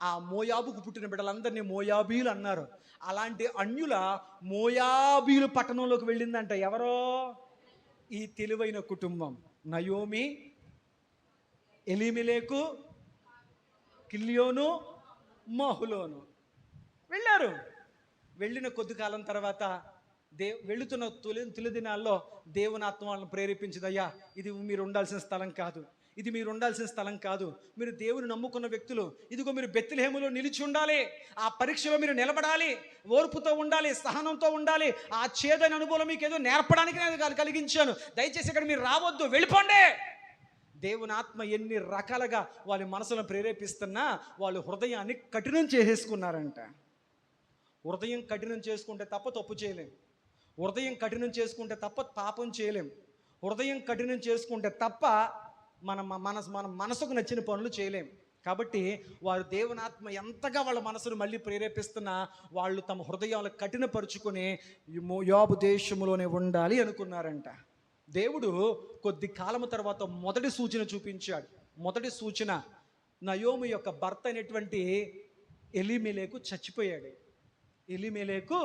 ఆ మోయాబుకు పుట్టిన బిడ్డలందరినీ మోయాబీలు అన్నారు. అలాంటి అన్యుల మోయాబీలు పట్టణంలోకి వెళ్ళిందంట. ఎవరో? ఈ తెలివైన కుటుంబం, నయోమి, ఎలీమెలెకు, కిల్యోను, మహులోను. వెళ్ళారు. వెళ్ళిన కొద్ది కాలం తర్వాత వెళుతున్న తొలి దినాల్లో దేవుని ఆత్మ వాళ్ళని ప్రేరేపించింది, అయ్యా ఇది మీరు ఉండాల్సిన స్థలం కాదు, ఇది మీరు ఉండాల్సిన స్థలం కాదు, మీరు దేవుని నమ్ముకున్న వ్యక్తులు, ఇదిగో మీరు బెత్లెహేములో నిలిచి ఉండాలి, ఆ పరీక్షలో మీరు నిలబడాలి, ఓర్పుతో ఉండాలి, సహనంతో ఉండాలి, ఆ చేదైన అనుభవం మీకు ఏదో నేర్పడానికి నేను కలిగించాను, దయచేసి ఇక్కడ మీరు రావద్దు, వెళ్ళిపోండి. దేవుని ఆత్మ ఎన్ని రకాలుగా వాళ్ళ మనసులను ప్రేరేపిస్తున్నా వాళ్ళు హృదయాన్ని కఠినం చేసేసుకున్నారంట. హృదయం కఠినం చేసుకుంటే తప్ప తప్పు చేయలేం, హృదయం కఠినం చేసుకుంటే తప్ప పాపం చేయలేం, హృదయం కఠినం చేసుకుంటే తప్ప మన మనసుకు నచ్చిన పనులు చేయలేం. కాబట్టి వారు దేవుని ఆత్మ ఎంతగా వాళ్ళ మనసును మళ్ళీ ప్రేరేపిస్తున్నా వాళ్ళు తమ హృదయాలు కఠినపరుచుకొని యోబు దేశంలోనే ఉండాలి అనుకున్నారంట. దేవుడు కొద్ది కాలం తర్వాత మొదటి సూచన చూపించాడు. మొదటి సూచన, నయోమి యొక్క భర్త అయినటువంటి ఎలీమెలెకు చచ్చిపోయాడు. ఎలీమెలెకు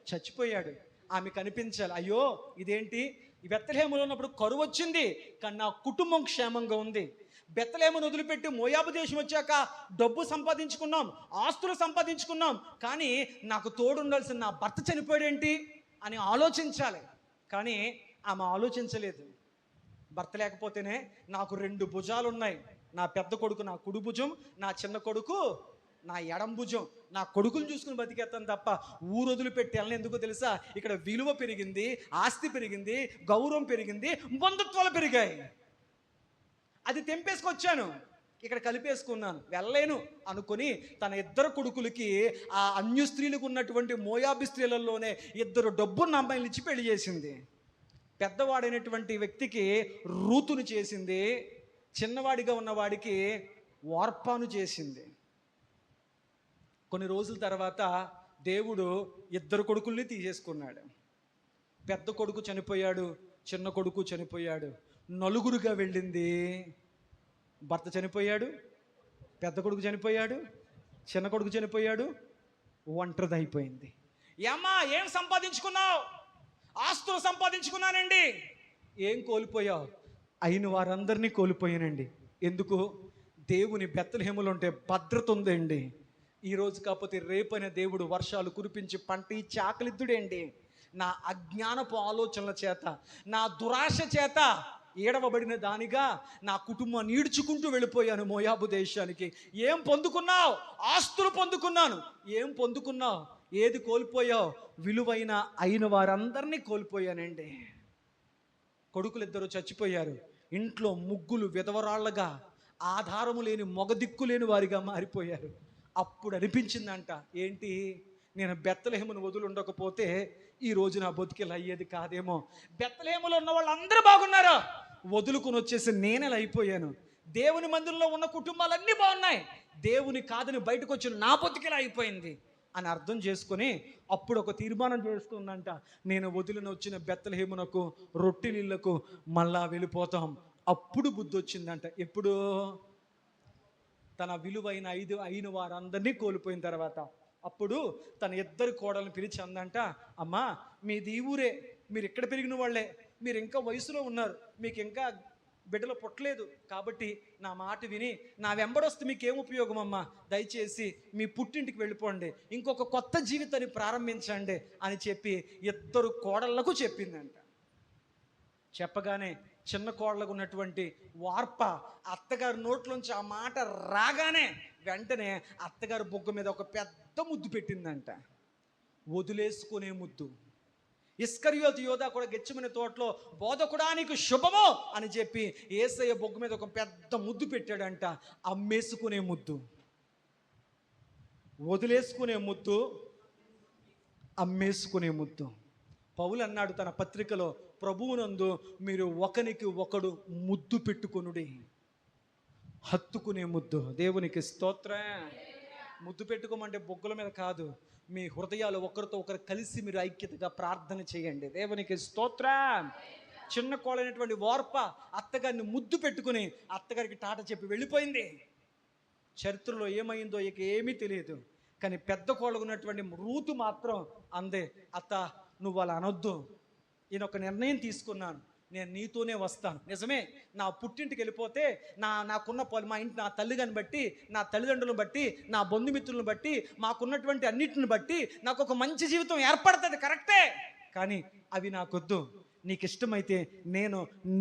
చచ్చిపోయాడు. ఆమె కనిపించాలి, అయ్యో ఇదేంటి, బెత్లెహేములో ఉన్నప్పుడు కరువు వచ్చింది కానీ నా కుటుంబం క్షేమంగా ఉంది, బెత్లెహేమును వదిలిపెట్టి మోయాబు దేశం వచ్చాక డబ్బు సంపాదించుకున్నాం, ఆస్తులు సంపాదించుకున్నాం, కానీ నాకు తోడుండాల్సిన నా భర్త చనిపోయాడేంటి అని ఆలోచించాలి. కానీ ఆమె ఆలోచించలేదు. భర్త లేకపోతేనే నాకు 2 భుజాలు ఉన్నాయి, నా పెద్ద కొడుకు నా కుడి భుజం, నా చిన్న కొడుకు నా ఎడం భుజం, నా కొడుకులు చూసుకుని బతికేస్తాను తప్ప ఊరు వదిలిపెట్టి వెళ్ళని. ఎందుకో తెలుసా, ఇక్కడ విలువ పెరిగింది, ఆస్తి పెరిగింది, గౌరవం పెరిగింది, బంధుత్వాలు పెరిగాయి. అది తెంపేసుకొచ్చాను, ఇక్కడ కలిపేసుకున్నాను, వెళ్ళలేను అనుకుని తన 2 కొడుకులకి ఆ అన్య స్త్రీలకు ఉన్నటువంటి మోయాబి స్త్రీలలోనే 2 డబ్బున్న అమ్మాయిలు ఇచ్చి పెళ్లి చేసింది. పెద్దవాడైనటువంటి వ్యక్తికి రూతును చేసింది, చిన్నవాడిగా ఉన్నవాడికి వార్పాను చేసింది. కొన్ని రోజుల తర్వాత దేవుడు 2 కొడుకుల్ని తీసేసుకున్నాడు. పెద్ద కొడుకు చనిపోయాడు, చిన్న కొడుకు చనిపోయాడు, నలుగురుగా వెళ్ళింది. భర్త చనిపోయాడు, పెద్ద కొడుకు చనిపోయాడు, చిన్న కొడుకు చనిపోయాడు, ఒంటరిది అయిపోయింది. ఏమ్మా ఏం సంపాదించుకున్నావు? ఆస్తులు సంపాదించుకున్నానండి. ఏం కోల్పోయావు? అయిన వారందరినీ కోల్పోయానండి. ఎందుకు? దేవుని బెత్లెహేములో ఉంటే భద్రత ఉందండి. ఈరోజు కాకపోతే రేపైన దేవుడు వర్షాలు కురిపించి పంట ఇచ్చి ఆకలిద్దుడేండి. నా అజ్ఞానపు ఆలోచనల చేత, నా దురాశ చేత ఏడవబడిన దానిగా నా కుటుంబాన్ని ఈడ్చుకుంటూ వెళ్ళిపోయాను మోయాబు దేశానికి. ఏం పొందుకున్నావు? ఆస్తులు పొందుకున్నాను. ఏం పొందుకున్నావు? ఏది కోల్పోయావు? విలువైన అయిన వారందరినీ కోల్పోయానండి. కొడుకులు 2 చచ్చిపోయారు. ఇంట్లో ముగ్గులు విధవరాళ్ళగా, ఆధారము లేని మొగదిక్కు లేని వారిగా మారిపోయారు. అప్పుడు అనిపించిందంట, ఏంటి, నేను బెత్లెహేమును వదిలి ఉండకపోతే ఈ రోజు నా బతుకిలా అయ్యేది కాదేమో. బెత్లెహేములో ఉన్న వాళ్ళందరూ బాగున్నారు, వదులుకుని వచ్చేసి నేనెలా అయిపోయాను. దేవుని మందిరంలో ఉన్న కుటుంబాలన్నీ బాగున్నాయి, దేవుని కాదని బయటకు వచ్చిన నా బతుకిలా అయిపోయింది అని అర్థం చేసుకుని అప్పుడు ఒక తీర్మానం చేసుకుందంట, నేను వదిలిన వచ్చిన బెత్లెహేమునకు రొట్టెలిళ్లకు మళ్ళా వెళ్ళిపోతాం. అప్పుడు బుద్ధి వచ్చిందంట. ఎప్పుడు? తన విలువైన అయిన వారందరినీ కోల్పోయిన తర్వాత. అప్పుడు తన 2 కోడలను పిలిచి అందంట, అమ్మా మీది ఈ ఊరే, మీరు ఎక్కడ పెరిగిన వాళ్ళే, మీరు ఇంకా వయసులో ఉన్నారు, మీకు ఇంకా బిడ్డలు పుట్టలేదు, కాబట్టి నా మాట విని నా వెంబడొస్తే మీకేం ఉపయోగం అమ్మా, దయచేసి మీ పుట్టింటికి వెళ్ళిపోండి, ఇంకొక కొత్త జీవితాన్ని ప్రారంభించండి అని చెప్పి 2 కోడళ్లకు చెప్పిందంట. చెప్పగానే చిన్న కోడలకు ఉన్నటువంటి వార్ప అత్తగారి నోట్లోంచి ఆ మాట రాగానే వెంటనే అత్తగారి బొగ్గ మీద ఒక పెద్ద ముద్దు పెట్టిందంట. వదిలేసుకునే ముద్దు. ఇస్కరియోతు యోధా కూడా గెత్సేమనే తోటలో బోధకుడా నీకు శుభమో అని చెప్పి యేసయ్య బొగ్గ మీద ఒక పెద్ద ముద్దు పెట్టాడంట. అమ్మేసుకునే ముద్దు, వదిలేసుకునే ముద్దు, అమ్మేసుకునే ముద్దు. పౌలు అన్నాడు తన పత్రికలో, ప్రభువునందు మీరు ఒకనికి ఒకడు ముద్దు పెట్టుకొనుడి. హత్తుకునే ముద్దు. దేవునికి స్తోత్రం. ముద్దు పెట్టుకోమంటే బొగ్గల మీద కాదు, మీ హృదయాలు ఒకరితో ఒకరు కలిసి మీరు ఐక్యతగా ప్రార్థన చేయండి. దేవునికి స్తోత్రం. చిన్న కోళ్ళైనటువంటి వార్ప అత్తగారిని ముద్దు పెట్టుకుని అత్తగారికి టాట చెప్పి వెళ్ళిపోయింది. చరిత్రలో ఏమైందో ఇక ఏమీ తెలియదు. కానీ పెద్ద కోళ్ళకు ఉన్నటువంటి రూతు మాత్రం అందే, అత్త నువ్వు అలా అనొద్దు, నేను ఒక నిర్ణయం తీసుకున్నాను, నేను నీతోనే వస్తాను. నిజమే, నా పుట్టింటికి వెళ్ళిపోతే నాకున్న మా ఇంటి నా తల్లిగాని బట్టి, నా తల్లిదండ్రులను బట్టి, నా బంధుమిత్రులను బట్టి, మాకున్నటువంటి అన్నిటిని బట్టి నాకు ఒక మంచి జీవితం ఏర్పడుతుంది, కరెక్టే. కానీ అవి నాకొద్దు. నీకు ఇష్టమైతే నేను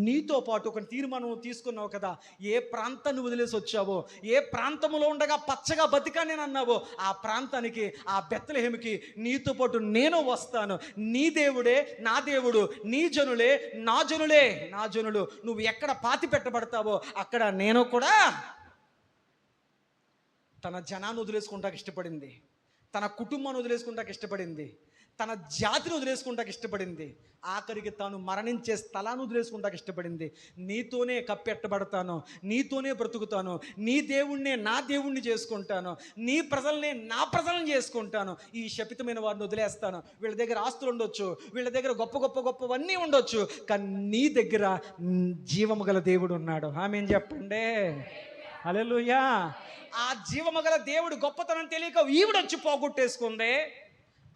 నీతో పాటు ఒక తీర్మానం తీసుకున్నావు కదా, ఏ ప్రాంతాన్ని వదిలేసి వచ్చావో, ఏ ప్రాంతంలో ఉండగా పచ్చగా బతికా నేను అన్నావో, ఆ ప్రాంతానికి, ఆ బెత్లెహేముకి నీతో పాటు నేను వస్తాను. నీ దేవుడే నా దేవుడు, నీ జనులే నా జనులే నా జనులు. నువ్వు ఎక్కడ పాతి పెట్టబడతావో అక్కడ నేను కూడా. తన జనాన్ని వదిలేసుకుంటాకి ఇష్టపడింది, తన కుటుంబాన్ని వదిలేసుకుంటాకి ఇష్టపడింది, తన జాతిని వదిలేసుకుంటాకి ఇష్టపడింది, ఆఖరికి తాను మరణించే స్థలాన్ని వదిలేసుకుంటాకి ఇష్టపడింది. నీతోనే కప్పెట్టబడతాను, నీతోనే బ్రతుకుతాను, నీ దేవుణ్ణే నా దేవుణ్ణి చేసుకుంటాను, నీ ప్రజల్నే నా ప్రజలను చేసుకుంటాను, ఈ శపితమైన వారిని వదిలేస్తాను. వీళ్ళ దగ్గర ఆస్తులు ఉండొచ్చు, వీళ్ళ దగ్గర గొప్పవన్నీ ఉండొచ్చు, కానీ నీ దగ్గర జీవము గల దేవుడు ఉన్నాడు. ఆమేన్ చెప్పండి. హల్లెలూయా. ఆ జీవము గల దేవుడు గొప్పతనం తెలియక ఈవిడొచ్చి పోగొట్టేసుకుంది.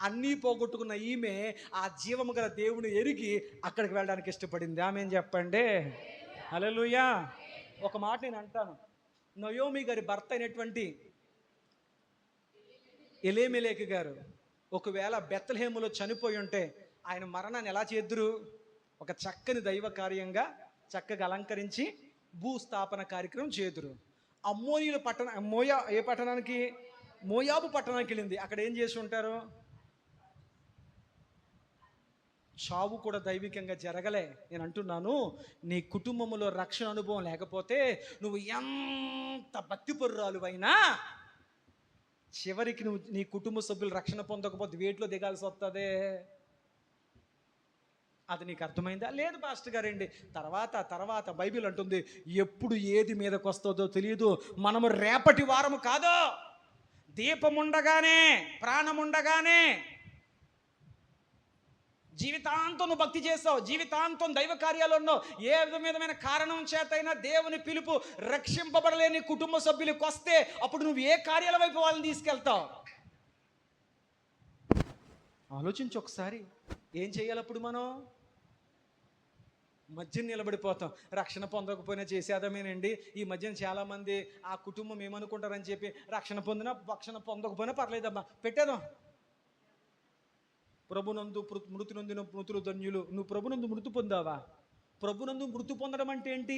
అన్నీ పోగొట్టుకున్న ఈమె ఆ జీవము గల దేవుని ఎరిగి అక్కడికి వెళ్ళడానికి ఇష్టపడింది. ఆమేన్ చెప్పండి. హల్లెలూయా. ఒక మాట నేను అంటాను, నయోమి గారి భర్త అయినటువంటి ఎలీమెలెకు గారు ఒకవేళ బెత్లెహేములో చనిపోయి ఉంటే ఆయన మరణాన్ని ఎలా చేద్దురు? ఒక చక్కని దైవ కార్యంగా చక్కగా అలంకరించి భూస్థాపన కార్యక్రమం చేదురు. అమ్మోనీయుల పట్టణ ఏ పట్టణానికి? మోయాబు పట్టణానికి వెళ్ళింది. అక్కడ ఏం చేసి ఉంటారు? చావు కూడా దైవికంగా జరగలే. నేను అంటున్నాను, నీ కుటుంబంలో రక్షణ అనుభవం లేకపోతే నువ్వు ఎంత భక్తిపరురాలువైనా చివరికి నువ్వు నీ కుటుంబ సభ్యులు రక్షణ పొందకపోతే వేటిలో దిగాల్సి వస్తుంది. అది నీకు అర్థమైందా? లేదు పాస్టర్ గారండి, తర్వాత బైబిల్ అంటుంది ఎప్పుడు ఏది మీదకి వస్తుందో తెలియదు. మనము రేపటి వారము కాదు. దీపముండగానే, ప్రాణముండగానే జీవితాంతం నువ్వు భక్తి చేస్తావు, జీవితాంతం దైవ కార్యాలు ఉన్నావు. ఏ విధమైన కారణం చేతైనా దేవుని పిలుపు రక్షింపబడలేని కుటుంబ సభ్యులకు వస్తే అప్పుడు నువ్వు ఏ కార్యాల వైపు వాళ్ళని తీసుకెళ్తావు? ఆలోచించు ఒకసారి. ఏం చేయాలి అప్పుడు? మనం మధ్యన నిలబడిపోతాం. రక్షణ పొందకపోయినా చేసేదమేనండి. ఈ మధ్యన చాలామంది ఆ కుటుంబం ఏమనుకుంటారని చెప్పి రక్షణ పొందకపోయినా పర్లేదమ్మా, పెట్టేదాం. ప్రభునందు మృతి నొందిన మృతులు ధన్యులు. నువ్వు ప్రభునందు మృతి పొందావా? ప్రభునందు మృతి పొందడం అంటే ఏంటి?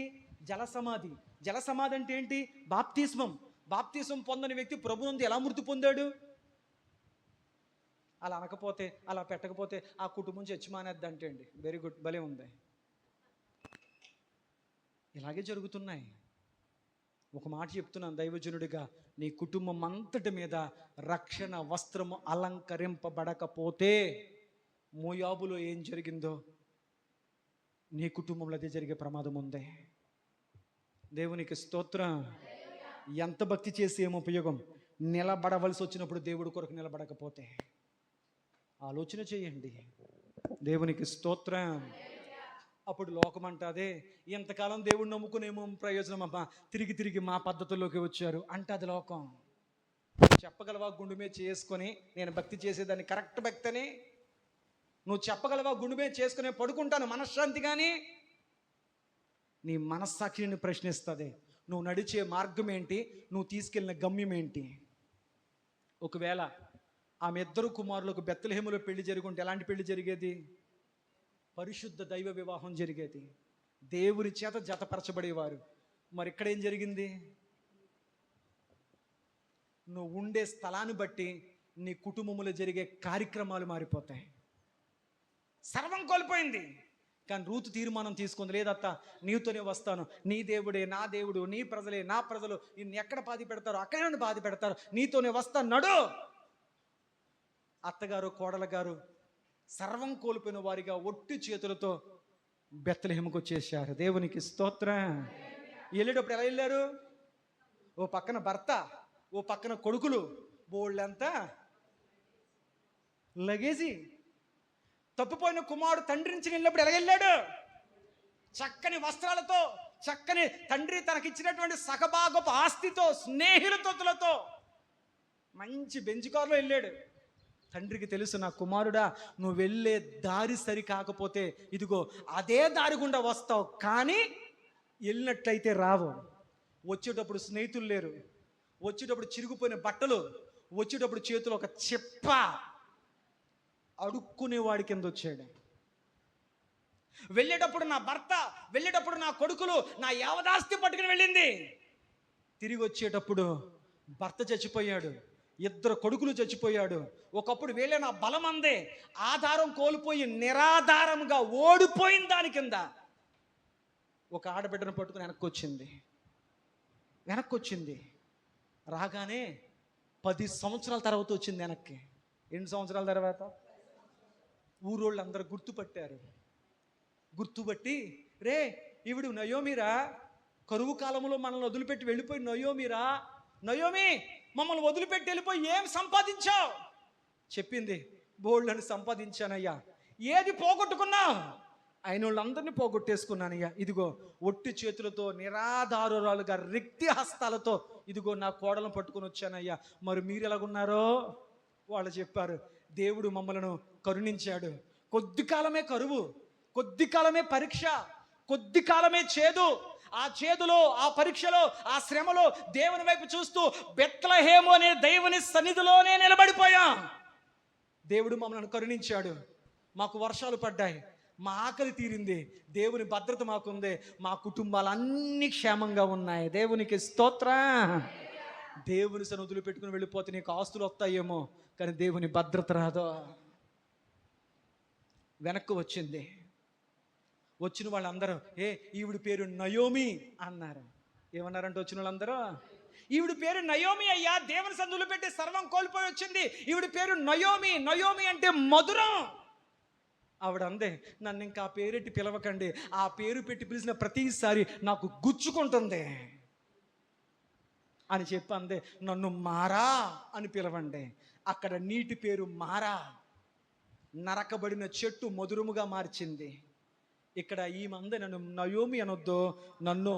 జలసమాధి. జలసమాధి అంటే ఏంటి? బాప్తిస్మం పొందని వ్యక్తి ప్రభునందు ఎలా మృతి పొందాడు? అలా అనకపోతే, అలా పెట్టకపోతే ఆ కుటుంబం చచ్చి మానేద్దంటే అండి. వెరీ గుడ్, భలే ఉంది. ఇలాగే జరుగుతున్నాయి. ఒక మాట చెప్తున్నాను దైవజనుడిగా, నీ కుటుంబం అంతటి మీద రక్షణ వస్త్రము అలంకరింపబడకపోతే మోయాబులో ఏం జరిగిందో నీ కుటుంబంలో అదే జరిగే ప్రమాదం ఉంది. దేవునికి స్తోత్రం. ఎంత భక్తి చేసి ఏం ఉపయోగం? నిలబడవలసి వచ్చినప్పుడు దేవుడి కొరకు నిలబడకపోతే. ఆలోచన చేయండి. దేవునికి స్తోత్రం. అప్పుడు లోకం అంటాదే, ఎంతకాలం దేవుడిని నమ్ముకునేమో ప్రయోజనం అమ్మా, తిరిగి మా పద్ధతుల్లోకి వచ్చారు అంటది లోకం. చెప్పగలవా గుండు మీద చేసుకొని నేను భక్తి చేసేదాన్ని కరెక్ట్ భక్తి అని? నువ్వు చెప్పగలవా గుండు మీద చేసుకునే పడుకుంటాను మనశ్శాంతి? కానీ నీ మనస్సాక్షిని ప్రశ్నిస్తుంది. నువ్వు నడిచే మార్గం ఏంటి? నువ్వు తీసుకెళ్ళిన గమ్యం ఏంటి? ఒకవేళ ఆమె ఇద్దరు కుమారులకు బెత్లెహేములో పెళ్లి జరుగుంటే ఎలాంటి పెళ్లి జరిగేది? పరిశుద్ధ దైవ వివాహం జరిగేది. దేవుని చేత జతపరచబడేవారు. మరి ఇక్కడ ఏం జరిగింది? నువ్వు ఉండే స్థలాన్ని బట్టి నీ కుటుంబంలో జరిగే కార్యక్రమాలు మారిపోతాయి. సర్వం కోల్పోయింది. కానీ రూతు తీర్మానం తీసుకుంది, లేదత్త నీతోనే వస్తాను, నీ దేవుడే నా దేవుడు, నీ ప్రజలే నా ప్రజలు, నిన్ను ఎక్కడ బాధ పెడతారో అక్కడే నన్ను బాధ పెడతారు, నీతోనే వస్తాను నడు. అత్తగారు కోడల గారు సర్వం కోల్పోయిన వారిగా ఒట్టి చేతులతో బెత్లెహేముకు వచ్చేసారు. దేవునికి స్తోత్రం. వెళ్ళేటప్పుడు ఎలా వెళ్ళారు? ఓ పక్కన భర్త, ఓ పక్కన కొడుకులు, బోళ్ళంతా లగేజీ. తప్పిపోయిన కుమారుడు తండ్రి నుంచి వెళ్ళినప్పుడు ఎలా వెళ్ళాడు? చక్కని వస్త్రాలతో, చక్కని తండ్రి తనకిచ్చినటువంటి సగభాగపు ఆస్తితో, స్నేహితులతో మంచి బెంచ్ కారులో వెళ్ళాడు. తండ్రికి తెలుసు, నా కుమారుడా నువ్వు వెళ్ళే దారి సరి కాకపోతే ఇదిగో అదే దారి గుండా వస్తావు, కానీ వెళ్ళినట్లయితే రావు. వచ్చేటప్పుడు స్నేహితులు లేరు, వచ్చేటప్పుడు చిరిగిపోయిన బట్టలు, వచ్చేటప్పుడు చేతిలో ఒక చెప్ప, అడుక్కునేవాడి కింద వచ్చాడు. వెళ్ళేటప్పుడు నా భర్త, వెళ్ళేటప్పుడు నా కొడుకులు, నా యావదాస్తి పట్టుకుని వెళ్ళింది. తిరిగి వచ్చేటప్పుడు భర్త చచ్చిపోయాడు, 2 కొడుకులు చచ్చిపోయాడు. ఒకప్పుడు వేళ నా బలం అందే ఆధారం కోల్పోయి నిరాధారంగా ఓడిపోయిన దాని కింద ఒక ఆడబిడ్డను పట్టుకుని వెనక్కి వచ్చింది. రాగానే 10 సంవత్సరాల తర్వాత వచ్చింది వెనక్కి. ఎన్ని సంవత్సరాల తర్వాత? ఊరోళ్ళు అందరూ గుర్తుపట్టి రే ఈవిడు నయోమిరా, కరువు కాలంలో మనల్ని వదిలిపెట్టి వెళ్ళిపోయి నయోమిరా, నయోమి మమ్మల్ని వదిలిపెట్టి వెళ్ళిపోయి ఏం సంపాదించావు? చెప్పింది, బోళ్ళని సంపాదించానయ్యా. ఏది పోగొట్టుకున్నావు? ఆయన వాళ్ళందరినీ పోగొట్టేసుకున్నానయ్యా. ఇదిగో ఒట్టి చేతులతో నిరాధారురాలుగా రిక్తి హస్తాలతో ఇదిగో నా కోడలను పట్టుకొని వచ్చానయ్యా. మరి మీరు ఎలాగున్నారో? వాళ్ళు చెప్పారు, దేవుడు మమ్మలను కరుణించాడు. కొద్ది కాలమే కరువు, కొద్ది కాలమే పరీక్ష, కొద్ది కాలమే చేదు. ఆ చేదులో, ఆ పరీక్షలో, ఆ శ్రమలో దేవుని వైపు చూస్తూ బెత్లెహేము అనే దేవుని సన్నిధిలోనే నిలబడిపోయాం. దేవుడు మమ్మల్ని కరుణించాడు, మాకు వర్షాలు పడ్డాయి, మా ఆకలి తీరింది, దేవుని భద్రత మాకుంది, మా కుటుంబాలు అన్ని క్షేమంగా ఉన్నాయి. దేవునికి స్తోత్రం. దేవుని సన్నిధిలో పెట్టుకుని వెళ్ళిపోతే నీకు ఆస్తులు వస్తాయేమో, కానీ దేవుని భద్రత రాదు. వెనక్కు వచ్చింది. వచ్చిన వాళ్ళందరూ ఈవిడి పేరు నయోమి అన్నారు. ఏమన్నారంటే వచ్చిన వాళ్ళందరూ, ఈవిడి పేరు నయోమి అయ్యా, దేవుని సన్నిధిలో పెట్టి సర్వం కోల్పోయి వచ్చింది, ఈవిడి పేరు నయోమి. నయోమి అంటే మధురం. ఆవిడ అందే, నన్ను ఇంకా ఆ పేరెట్టి పిలవకండి, ఆ పేరు పెట్టి పిలిచిన ప్రతిసారి నాకు గుచ్చుకుంటుంది అని చెప్పి అందే. నన్ను మారా అని పిలవండి. అక్కడ నీటి పేరు మారా, నరకబడిన చెట్టు మధురముగా మార్చింది. ఇక్కడ ఈ మంది నన్ను నయోమి అనొద్దు, నన్ను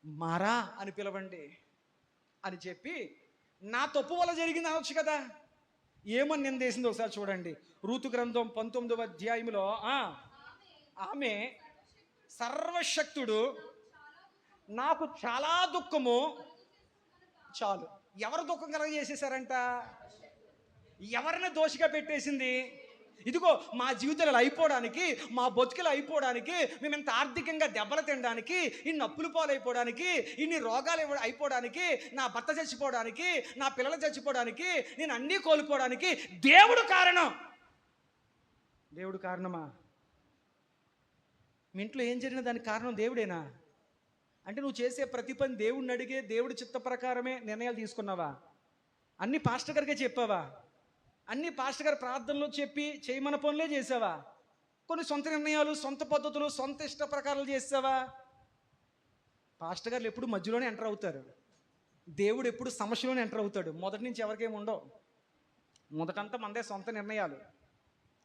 మారా అని పిలవండి అని చెప్పి, నా తప్పు వల్ల జరిగింది అనొచ్చు కదా. ఏమని నిందేసింది ఒకసారి చూడండి. రూతు గ్రంథం 19వ అధ్యాయంలో ఆమె, సర్వశక్తుడు నాకు చాలా దుఃఖము చాలు. ఎవరు దుఃఖం కలగజేసేసారంట? ఎవరిని దోషిగా పెట్టేసింది? ఇదిగో మా జీవితాలు అయిపోవడానికి, మా బతుకులు అయిపోవడానికి, మేము ఇంత ఆర్థికంగా దెబ్బలు తినడానికి, ఇన్ని అప్పులు పాలైపోవడానికి, ఇన్ని రోగాలు అయిపోవడానికి, నా భర్త చచ్చిపోవడానికి, నా పిల్లలు చచ్చిపోవడానికి, నేను అన్నీ కోల్పోవడానికి దేవుడు కారణం. దేవుడు కారణమా? మీ ఇంట్లో ఏం జరిగినా దానికి కారణం దేవుడేనా? అంటే నువ్వు చేసే ప్రతి పని దేవుడిని అడిగే, దేవుడి చిత్త ప్రకారమే నిర్ణయాలు తీసుకున్నావా? అన్ని పాస్టర్ గారికే చెప్పావా? అన్ని పాస్టర్ గారి ప్రార్థనలో చెప్పి చేయమన్న పనులే చేసావా? కొన్ని సొంత నిర్ణయాలు, సొంత పద్ధతులు, సొంత ఇష్ట ప్రకారాలు చేసావా? పాస్టర్ గారు ఎప్పుడు మధ్యలోనే ఎంటర్ అవుతారు, దేవుడు ఎప్పుడు సమస్యలోనే ఎంటర్ అవుతాడు. మొదటి నుంచి ఎవరికేమి ఉండవు. మొదటంతా మనదే సొంత నిర్ణయాలు.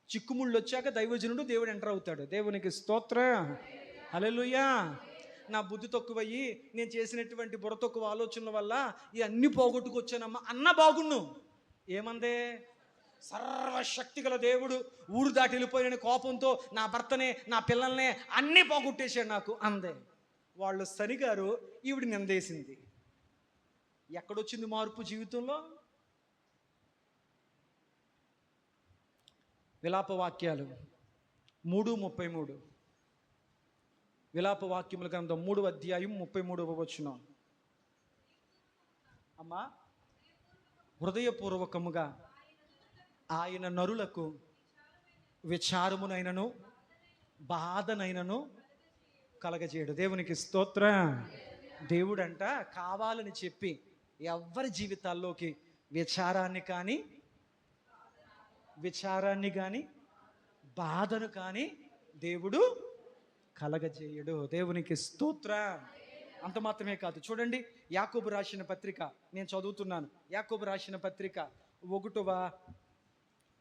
చిక్కుముళ్ళు వచ్చాక దైవజనుడు దేవుడు ఎంటర్ అవుతాడు. దేవునికి స్తోత్రం. హల్లెలూయా. నా బుద్ధి తక్కువయ్యి, నేను చేసినటువంటి బుర్ర తక్కువ ఆలోచనల వల్ల ఇవన్నీ పోగొట్టుకొచ్చానమ్మా అన్న బాగుండు. ఏమందే? సర్వశక్తి గల దేవుడు ఊరు దాటి వెళ్ళిపోయిన కోపంతో నా భర్తనే, నా పిల్లల్నే అన్నీ పోగొట్టేశాడు నాకు అందే. వాళ్ళు సరిగారు, ఈవిడ నిందేసింది. ఎక్కడొచ్చింది మార్పు జీవితంలో? విలాపవాక్యాలు 3:33. విలాపవాక్యముల గ్రంథం 3వ అధ్యాయం 33వ వచనం. అమ్మా, హృదయపూర్వకముగా ఆయన నరులకు విచారమునైనను బాధనైనను కలగజేయడు. దేవునికి స్తోత్రం. దేవుడంట కావాలని చెప్పి ఎవరి జీవితాల్లోకి విచారాన్ని కానీ బాధను కానీ దేవుడు కలగజేయడు. దేవునికి స్తోత్రం. అంత మాత్రమే కాదు, చూడండి యాకోబు రాసిన పత్రిక నేను చదువుతున్నాను. యాకోబు రాసిన పత్రిక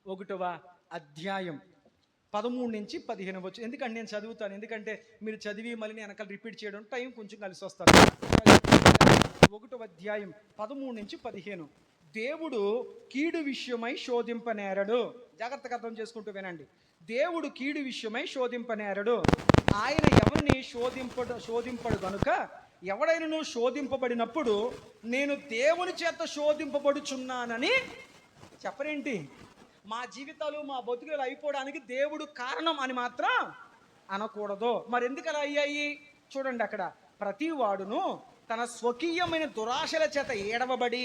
1వ అధ్యాయం 13 నుంచి 15 వచ్చు. ఎందుకంటే నేను చదువుతాను, ఎందుకంటే మీరు చదివి మళ్ళీ నేను వెనకాల రిపీట్ చేయడం టైం కొంచెం కలిసి వస్తాను. 1వ అధ్యాయం 13 నుంచి 15. దేవుడు కీడు విషయమై శోధింపనేరడు. జాగ్రత్తగా అర్థం చేసుకుంటూ వినండి. దేవుడు కీడు విషయమై శోధింపనేరడు. ఆయన ఎవరిని శోధింపడు గనుక ఎవడైనను శోధింపబడినప్పుడు నేను దేవుని చేత శోధింపబడుచున్నానని చెప్పరేంటి? మా జీవితాలు మా బతుకులు అయిపోవడానికి దేవుడు కారణం అని మాత్రం అనకూడదు. మరి ఎందుకు అలా అయ్యాయి? చూడండి, అక్కడ ప్రతి వాడును తన స్వకీయమైన దురాశల చేత ఏడవబడి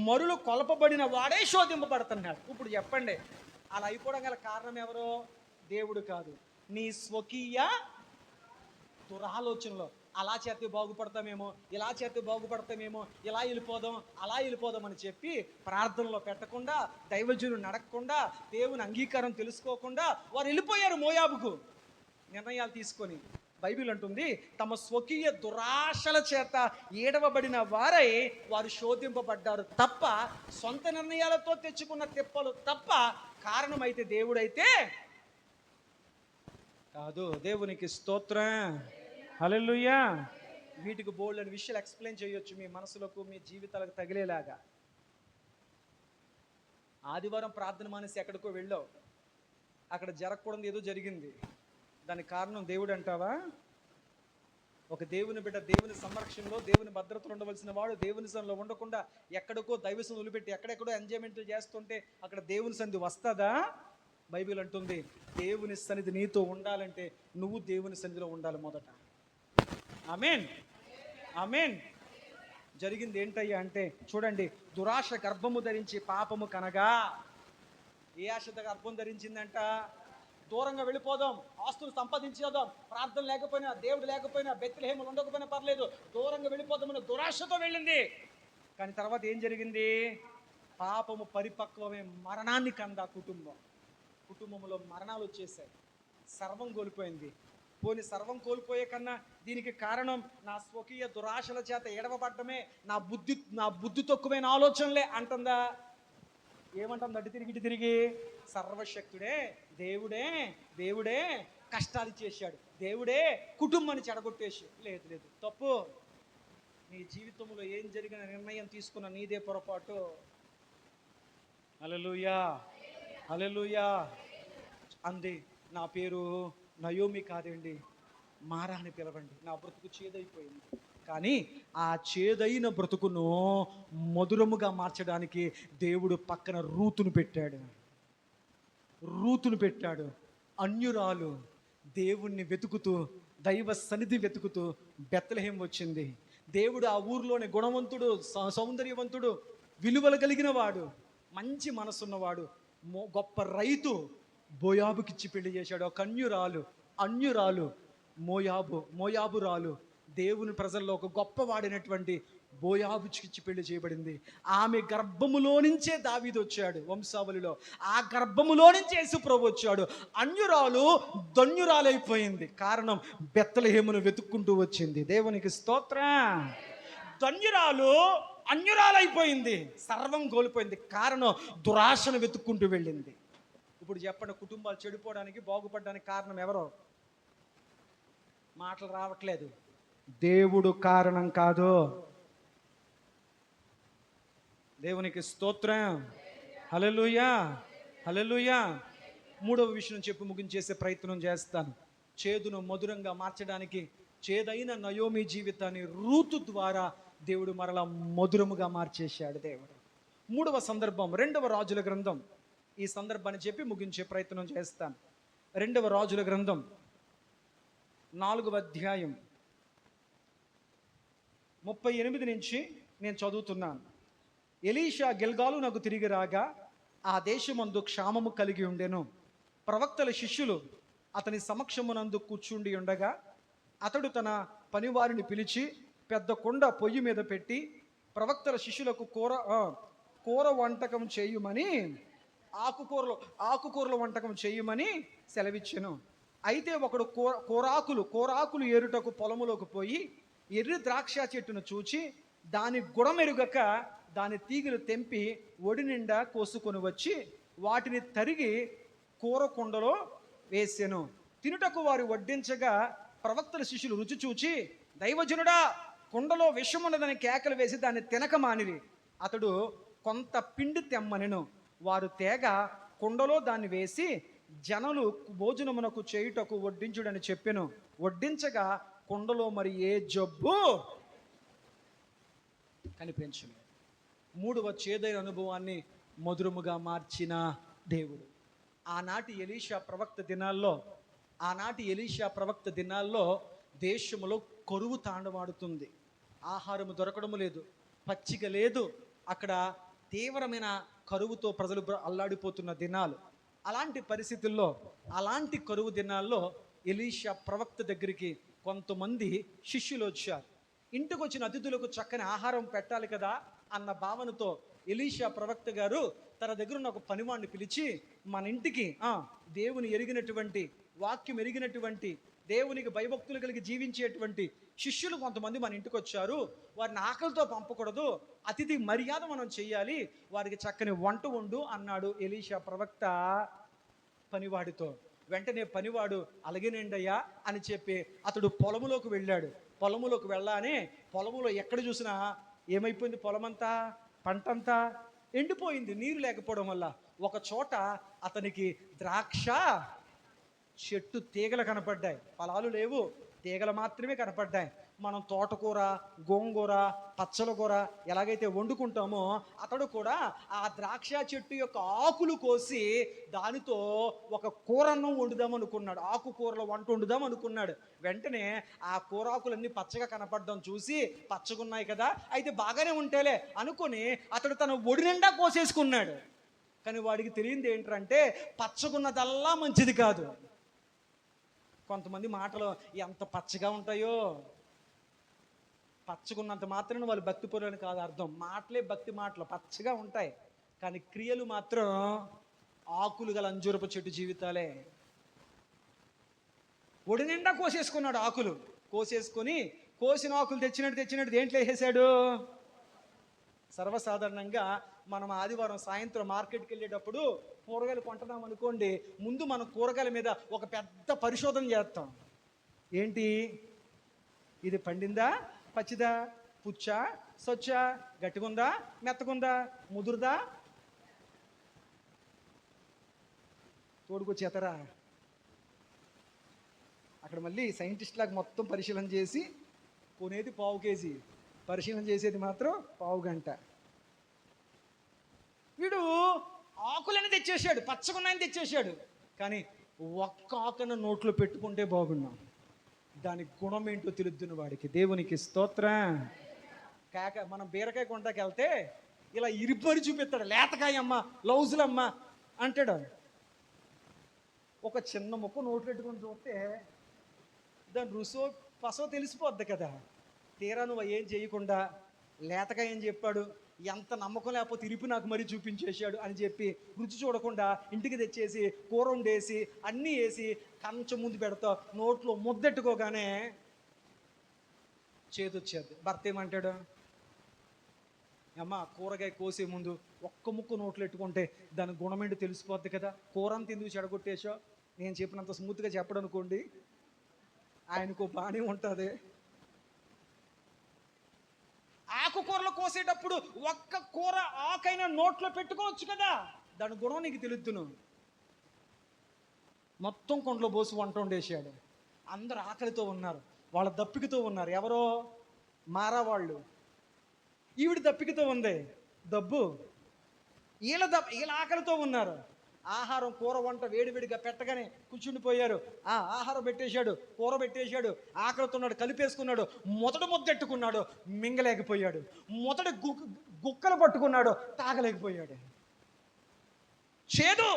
మరులు కొలపబడిన వాడే శోధింపబడుతున్నాడు. ఇప్పుడు చెప్పండి, అలా అయిపోవడం గల కారణం ఎవరో? దేవుడు కాదు, నీ స్వకీయ దురాలోచనలో. అలా చేస్తే బాగుపడతామేమో, ఇలా చేస్తే బాగుపడతామేమో, ఇలా వెళ్ళిపోదాం అలా వెళ్ళిపోదాం అని చెప్పి ప్రార్థనలో పెట్టకుండా, దైవజనులు నడకకుండా, దేవుని అంగీకారం తెలుసుకోకుండా వారు వెళ్ళిపోయారు మోయాబుకు నిర్ణయాలు తీసుకొని. బైబిల్ అంటుంది, తమ స్వకీయ దురాశల చేత ఏడవబడిన వారై వారు శోధింపబడ్డారు తప్ప, సొంత నిర్ణయాలతో తెచ్చుకున్న తిప్పలు తప్ప కారణమైతే దేవుడైతే కాదు. దేవునికి స్తోత్రం, హల్లెలూయా. వీటికి బోల్డ్ అని విషయాలు ఎక్స్ప్లెయిన్ చేయొచ్చు మీ మనసులకు, మీ జీవితాలకు తగిలేలాగా. ఆదివారం ప్రార్థన మానేసి ఎక్కడికో వెళ్ళావు, అక్కడ జరగకూడదు ఏదో జరిగింది. దానికి కారణం దేవుడు అంటావా? ఒక దేవుని బిడ్డ దేవుని సంరక్షణలో, దేవుని భద్రతలో ఉండవలసిన వాడు దేవుని సన్నిధిలో ఉండకుండా ఎక్కడికో దైవ సన్నిధిని వదిలిపెట్టి ఎక్కడెక్కడో ఎంజాయ్మెంట్ చేస్తుంటే అక్కడ దేవుని సన్నిధి వస్తుందా? బైబిల్ అంటుంది, దేవుని సన్నిధి నీతో ఉండాలంటే నువ్వు దేవుని సన్నిధిలో ఉండాలి మొదట. ఆమేన్, ఆమేన్. జరిగింది ఏంటయ్యా అంటే చూడండి, దురాశ గర్భము ధరించి పాపము కనగా. ఏ ఆశ గర్భం ధరించిందంట? దూరంగా వెళ్ళిపోదాం, ఆస్తులు సంపాదించేద్దాం, ప్రార్థన లేకపోయినా, దేవుడు లేకపోయినా, బెత్లెహేములు ఉండకపోయినా పర్లేదు, దూరంగా వెళ్ళిపోదామని దురాశతో వెళ్ళింది. కానీ తర్వాత ఏం జరిగింది? పాపము పరిపక్వమే మరణాన్ని కందా. కుటుంబంలో మరణాలు వచ్చేసాయి, సర్వం కోల్పోయింది. పోని సర్వం కోల్పోయే కన్నా దీనికి కారణం నా స్వకీయ దురాశల చేత ఏడవబడ్డమే, నా బుద్ధి తక్కువైన ఆలోచనలే అంటుందా? ఏమంటుంది అటు తిరిగి ఇటు తిరిగి? సర్వశక్తుడే దేవుడే కష్టాలు చేశాడు, దేవుడే కుటుంబాన్ని చెడగొట్టేసి. లేదు, తప్పు. నీ జీవితంలో ఏం జరిగిన నిర్ణయం తీసుకున్న నీదే పొరపాటు. హల్లెలూయా, హల్లెలూయా. అంది, నా పేరు నయోమి కాదండి, మారా అని పిలవండి. నా బ్రతుకు చేదైపోయింది, కానీ ఆ చేదైన బ్రతుకును మధురముగా మార్చడానికి దేవుడు పక్కన రూతును పెట్టాడు. అన్యురాలు దేవుణ్ణి వెతుకుతూ, దైవ సన్నిధి వెతుకుతూ బెత్లెహేం వచ్చింది. దేవుడు ఆ ఊర్లోని గుణవంతుడు, సౌందర్యవంతుడు, విలువలు కలిగిన వాడు, మంచి మనసున్నవాడు, గొప్ప రైతు మోయాబుకిచ్చి పెళ్లి చేశాడు. ఒక అన్యురాలు మోయాబురాలు దేవుని ప్రజల్లో ఒక గొప్పవాడినటువంటి మోయాబుకిచ్చి పెళ్లి చేయబడింది. ఆమె గర్భములో నుంచే దావీదు వచ్చాడు వంశావళిలో, ఆ గర్భములో నుంచే యేసుప్రభు వచ్చాడు. అన్యురాలు ధన్యురాలైపోయింది, కారణం బెత్లెహేమును వెతుక్కుంటూ వచ్చింది. దేవునికి స్తోత్రం. ధన్యురాలు అన్యురాలైపోయింది, సర్వం కోల్పోయింది, కారణం దురాశను వెతుక్కుంటూ వెళ్ళింది. ఇప్పుడు చెప్పండి, కుటుంబాలు చెడిపోవడానికి, బాగుపడడానికి కారణం ఎవరో? మాటలు రావట్లేదు. దేవుడు కారణం కాదు. దేవునికి స్తోత్రం, హల్లెలూయా, హల్లెలూయా. మూడవ విషయం చెప్పి ముగించేసే ప్రయత్నం చేస్తాను. చేదును మధురంగా మార్చడానికి చేదైన నయోమి జీవితాన్ని రూతు ద్వారా దేవుడు మరలా మధురముగా మార్చేశాడు దేవుడు. మూడవ సందర్భం 2వ రాజుల గ్రంథం. ఈ సందర్భాన్ని చెప్పి ముగించే ప్రయత్నం చేస్తాను. 2వ రాజుల గ్రంథం 4వ అధ్యాయం 38 నుంచి నేను చదువుతున్నాను. ఎలీషా గిల్గాలు నాకు తిరిగి రాగా ఆ దేశమందు క్షామము కలిగి ఉండెను. ప్రవక్తల శిష్యులు అతని సమక్షమునందు కూర్చుండి ఉండగా అతడు తన పనివారిని పిలిచి పెద్ద కొండ పొయ్యి మీద పెట్టి ప్రవక్తల శిష్యులకు కూర వంటకం చేయమని, ఆకుకూరల వంటకం చేయమని సెలవిచ్చెను. అయితే ఒకడు కూరాకులు ఏరుటకు పొలములోకి పోయి ఎర్రి ద్రాక్ష చెట్టును చూచి దాని గుణమెరుగక దాని తీగలు తెంపి ఒడి నిండా కోసుకొని వచ్చి వాటిని తరిగి కూర కుండలో వేసెను. తినుటకు వారు వడ్డించగా ప్రవక్తల శిష్యులు రుచి చూచి, దైవజనుడా, కుండలో విషమున్నదని కేకలు వేసి దాన్ని తినక మానిరి. అతడు కొంత పిండి తెమ్మనెను. వారు తేగ కుండలో దాన్ని వేసి జనులు భోజనమునకు చేయుటకు వడ్డించుడని చెప్పెను. వడ్డించగా కుండలో మరి ఏ జబ్బు కనిపించలేదు. మూడవ చేదైన అనుభవాన్ని మధురముగా మార్చిన దేవుడు. ఆనాటి ఎలీషా ప్రవక్త దినాల్లో దేశములో కరువు తాండవాడుతుంది. ఆహారం దొరకడము లేదు, పచ్చిక లేదు. అక్కడ తీవ్రమైన కరువుతో ప్రజలు అల్లాడిపోతున్న దినాలు. అలాంటి పరిస్థితుల్లో, అలాంటి కరువు దినాల్లో ఎలీషా ప్రవక్త దగ్గరికి కొంతమంది శిష్యులు వచ్చారు. ఇంటికి వచ్చిన అతిథులకు చక్కని ఆహారం పెట్టాలి కదా అన్న భావనతో ఎలీషా ప్రవక్త గారు తన దగ్గర ఉన్న ఒక పనివాడిని పిలిచి, మన ఇంటికి దేవుని ఎరిగినటువంటి, వాక్యం ఎరిగినటువంటి, దేవునికి భయభక్తులు కలిగి జీవించేటువంటి శిష్యులు కొంతమంది మన ఇంటికి వచ్చారు, వారిని ఆకలితో పంపకూడదు, అతిథి మర్యాద మనం చెయ్యాలి, వారికి చక్కని వంట వండు అన్నాడు ఎలీషా ప్రవక్త పనివాడితో. వెంటనే పనివాడు అలాగేనండయ్యా అని చెప్పి అతడు పొలములోకి వెళ్ళాడు. పొలములోకి వెళ్ళానే పొలములో ఎక్కడ చూసినా ఏమైపోయింది? పొలమంతా, పంటంతా ఎండిపోయింది నీరు లేకపోవడం వల్ల. ఒక చోట అతనికి ద్రాక్ష చెట్టు తీగలు కనపడ్డాయి, ఫలాలు లేవు, తీగలు మాత్రమే కనపడ్డాయి. మనం తోటకూర, గోంగూర, పచ్చల కూర ఎలాగైతే వండుకుంటామో అతడు కూడా ఆ ద్రాక్ష చెట్టు యొక్క ఆకులు కోసి దానితో ఒక కూరన్నం వండుదాం అనుకున్నాడు, ఆకుకూరల వంట వండుదాం అనుకున్నాడు. వెంటనే ఆ కూరాకులన్నీ పచ్చగా కనపడడం చూసి, పచ్చగున్నాయి కదా అయితే బాగానే ఉంటేలే అనుకుని అతడు తన ఒడి నిండా కోసేసుకున్నాడు. కానీ వాడికి తెలియంది ఏంటంటే పచ్చగున్నదల్లా మంచిది కాదు. కొంతమంది మాటలు ఎంత పచ్చగా ఉంటాయో, పచ్చగున్నంత మాత్రాన వాళ్ళు భక్తి పరులని కాదు అర్థం. మాటలే భక్తి మాటలు పచ్చగా ఉంటాయి, కానీ క్రియలు మాత్రం ఆకులు గల అంజూరపు చెట్టు జీవితాలే. ఒడి నిండా కోసేసుకున్నాడు ఆకులు. కోసేసుకొని కోసిన ఆకులు తెచ్చినట్టు దేంట్లో వేసేసాడు? సర్వసాధారణంగా మనం ఆదివారం సాయంత్రం మార్కెట్కి వెళ్ళేటప్పుడు కూరగాయలు కొంటున్నాం అనుకోండి, ముందు మనం కూరగాయల మీద ఒక పెద్ద పరిశోధన చేస్తాం. ఏంటి? ఇది పండిందా, పచ్చిదా, పుచ్చా, సొచ్చా, గట్టిగుందా, మెత్తగుందా, ముదురుదా, తోడుకొచ్చేతరా? అక్కడ మళ్ళీ సైంటిస్ట్ లాగా మొత్తం పరిశీలన చేసి కొనేది పావు కేజీ, పరిశీలన చేసేది మాత్రం పావు గంట. వీడు ఆకులని తెచ్చేసాడు, పచ్చగున్నాయని తెచ్చేసాడు, కానీ ఒక్క ఆకును నోట్లో పెట్టుకుంటే బాగున్నాం, దాని గుణం ఏంటో తెలుద్దును వాడికి. దేవునికి స్తోత్రం. మనం బీరకాయ కొంటాకి వెళ్తే ఇలా ఇరిపరి చూపిస్తాడు, లేతకాయ అమ్మ, లౌజులమ్మ అంటాడు. ఒక చిన్న ముక్క నోట్లు పెట్టుకొని చూస్తే దాని రుసో పసో తెలిసిపోద్ది కదా. తీరా నువ్వు ఏం చేయకుండా లేతకాయ ఏం చెప్పాడు, ఎంత నమ్మకం లేకపోతే ఇరిపి నాకు మరీ చూపించేశాడు అని చెప్పి రుచి చూడకుండా ఇంటికి తెచ్చేసి కూర వండేసి అన్నీ వేసి కంచం ముందు పెడతా, నోట్లో ముద్దెట్టుకోగానే చేదొచ్చేది. భర్త ఏమంటాడు? అమ్మ కూరగాయ కోసే ముందు ఒక్క ముక్క నోట్లో ఎట్టుకుంటే దాని గుణమేంటి తెలిసిపోద్ది కదా, కూర అంత ఎందుకు చెడగొట్టేసో. నేను చెప్పినంత స్మూత్గా చెప్పడం అనుకోండి, ఆయనకు బాగానే ఉంటుంది. ఆకుకూరలు కోసేటప్పుడు ఒక్క కూర ఆకైనా నోట్లో పెట్టుకోవచ్చు కదా, దాని గుణం నీకు తెలుద్దును. మొత్తం కొండలో పోసి వంట వండేసాడు. అందరు ఆకలితో ఉన్నారు, వాళ్ళ దప్పికతో ఉన్నారు. ఎవరో మారా వాళ్ళు, ఈవిడ దప్పికతో ఉంది, దబ్బు. వీళ్ళ ఆకలితో ఉన్నారు. ఆహారం కూర వంట వేడివేడిగా పెట్టగానే కూర్చుండిపోయారు. ఆహారం పెట్టేశాడు, కూర పెట్టేశాడు, ఆకలితో ఉన్నాడు, కలిపేసుకున్నాడు. మొదట ముద్దెట్టుకున్నాడు, మింగలేకపోయాడు. మొదట గుక్కలు పట్టుకున్నాడు, తాగలేకపోయాడు. చేదు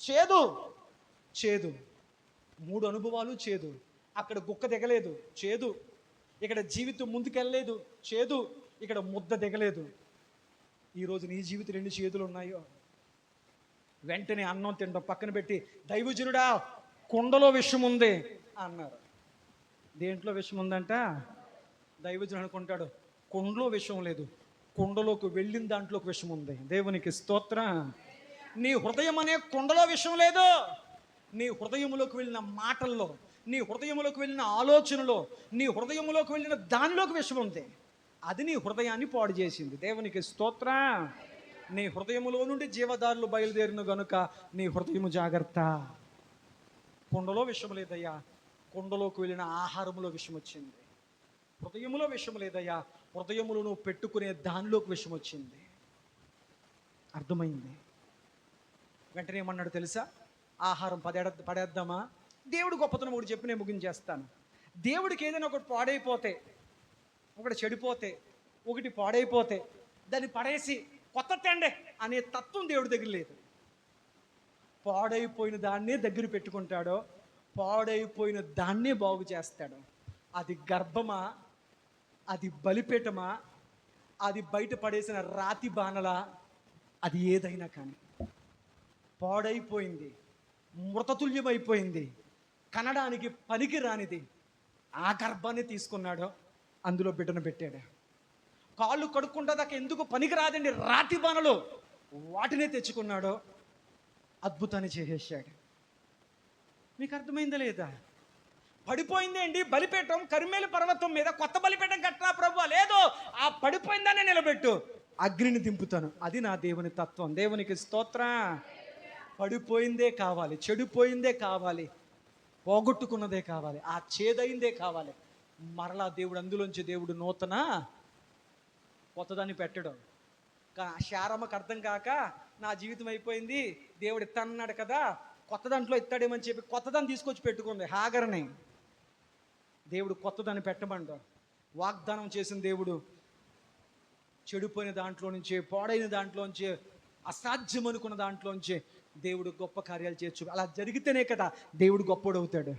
చేదు చేదు, 3 అనుభవాలు చేదు. అక్కడ గుక్క దిగలేదు, చేదు. ఇక్కడ జీవితం ముందుకెళ్ళలేదు, చేదు. ఇక్కడ ముద్ద దిగలేదు. ఈరోజు నీ జీవితం 2 చేతులు ఉన్నాయో. వెంటనే అన్నం తినడం పక్కన పెట్టి, దైవజనుడా కుండలో విషం ఉంది అన్నారు. దేంట్లో విషం ఉందంట? దైవజనుడు అనుకుంటాడు కుండలో విషం లేదు, కుండలోకి వెళ్ళిన దాంట్లోకి విషం ఉంది. దేవునికి స్తోత్రం. నీ హృదయం అనే కుండలో విషం లేదు. నీ హృదయంలోకి వెళ్ళిన మాటల్లో, నీ హృదయంలోకి వెళ్ళిన ఆలోచనలో, నీ హృదయంలోకి వెళ్ళిన దానిలోకి విషం ఉంది. అది నీ హృదయాన్ని పాడు చేసింది. దేవునికి స్తోత్రం. నీ హృదయములో నుండి జీవదారులు బయలుదేరిన గనుక నీ హృదయము జాగ్రత్త. కుండలో విషము లేదయ్యా, కుండలోకి వెళ్ళిన ఆహారములో విషం వచ్చింది. హృదయములో విషం లేదయ్యా, హృదయములో నువ్వు పెట్టుకునే దానిలోకి విషం వచ్చింది. అర్థమైంది. వెంటనే ఏమన్నాడు తెలుసా? ఆహారం పడేద్దామా? దేవుడు గొప్పతనం ఒకటి చెప్పి నేను ముగించేస్తాను. దేవుడికి ఏదైనా ఒకటి పాడైపోతే, ఒకటి చెడిపోతే, ఒకటి పాడైపోతే దాన్ని పడేసి కొత్త తేండే అనే తత్వం దేవుడి దగ్గర లేదు. పాడైపోయిన దాన్నే దగ్గర పెట్టుకుంటాడో, పాడైపోయిన దాన్నే బాగు చేస్తాడు. అది గర్భమా, అది బలిపీఠమా, అది బయట పడేసిన రాతి బాణలా, అది ఏదైనా కానీ పాడైపోయింది, మృతతుల్యమైపోయింది, కనడానికి పనికి రానిది, ఆ గర్భాన్ని తీసుకున్నాడు, అందులో బిడ్డను పెట్టాడు. కాళ్ళు కడుక్కుంటా దాకా ఎందుకు పనికి రాదండి రాతి బాణలు, వాటినే తెచ్చుకున్నాడు, అద్భుతాన్ని చేసేసాడు. మీకు అర్థమైందా లేదా? పడిపోయిందే అండి బలిపీఠం, కర్మేలు పర్వతం మీద కొత్త బలిపీఠం కట్టినా ప్రభువా, లేదు, ఆ పడిపోయిందానే నిలబెట్టు, అగ్నిని దింపుతాను. అది నా దేవుని తత్వం. దేవునికి స్తోత్రం. పడిపోయిందే కావాలి, చెడిపోయిందే కావాలి, పోగొట్టుకున్నదే కావాలి, ఆ చేదైందే కావాలి. మరలా దేవుడు అందులోంచి దేవుడు నూతన కొత్తదాన్ని పెట్టడం. శారమ్మకు అర్థం కాక నా జీవితం అయిపోయింది, దేవుడు ఇస్తానన్నాడు కదా, కొత్త దాంట్లో ఇస్తాడేమని చెప్పి కొత్తదాన్ని తీసుకొచ్చి పెట్టుకుంది హాగర్ని. దేవుడు కొత్తదాన్ని పెట్టమంట. వాగ్దానం చేసిన దేవుడు చెడిపోయిన దాంట్లో నుంచే, పాడైన దాంట్లోంచి, అసాధ్యం అనుకున్న దాంట్లోంచి దేవుడు గొప్ప కార్యాలు చేయొచ్చు. అలా జరిగితేనే కదా దేవుడు గొప్పోడు అవుతాడు.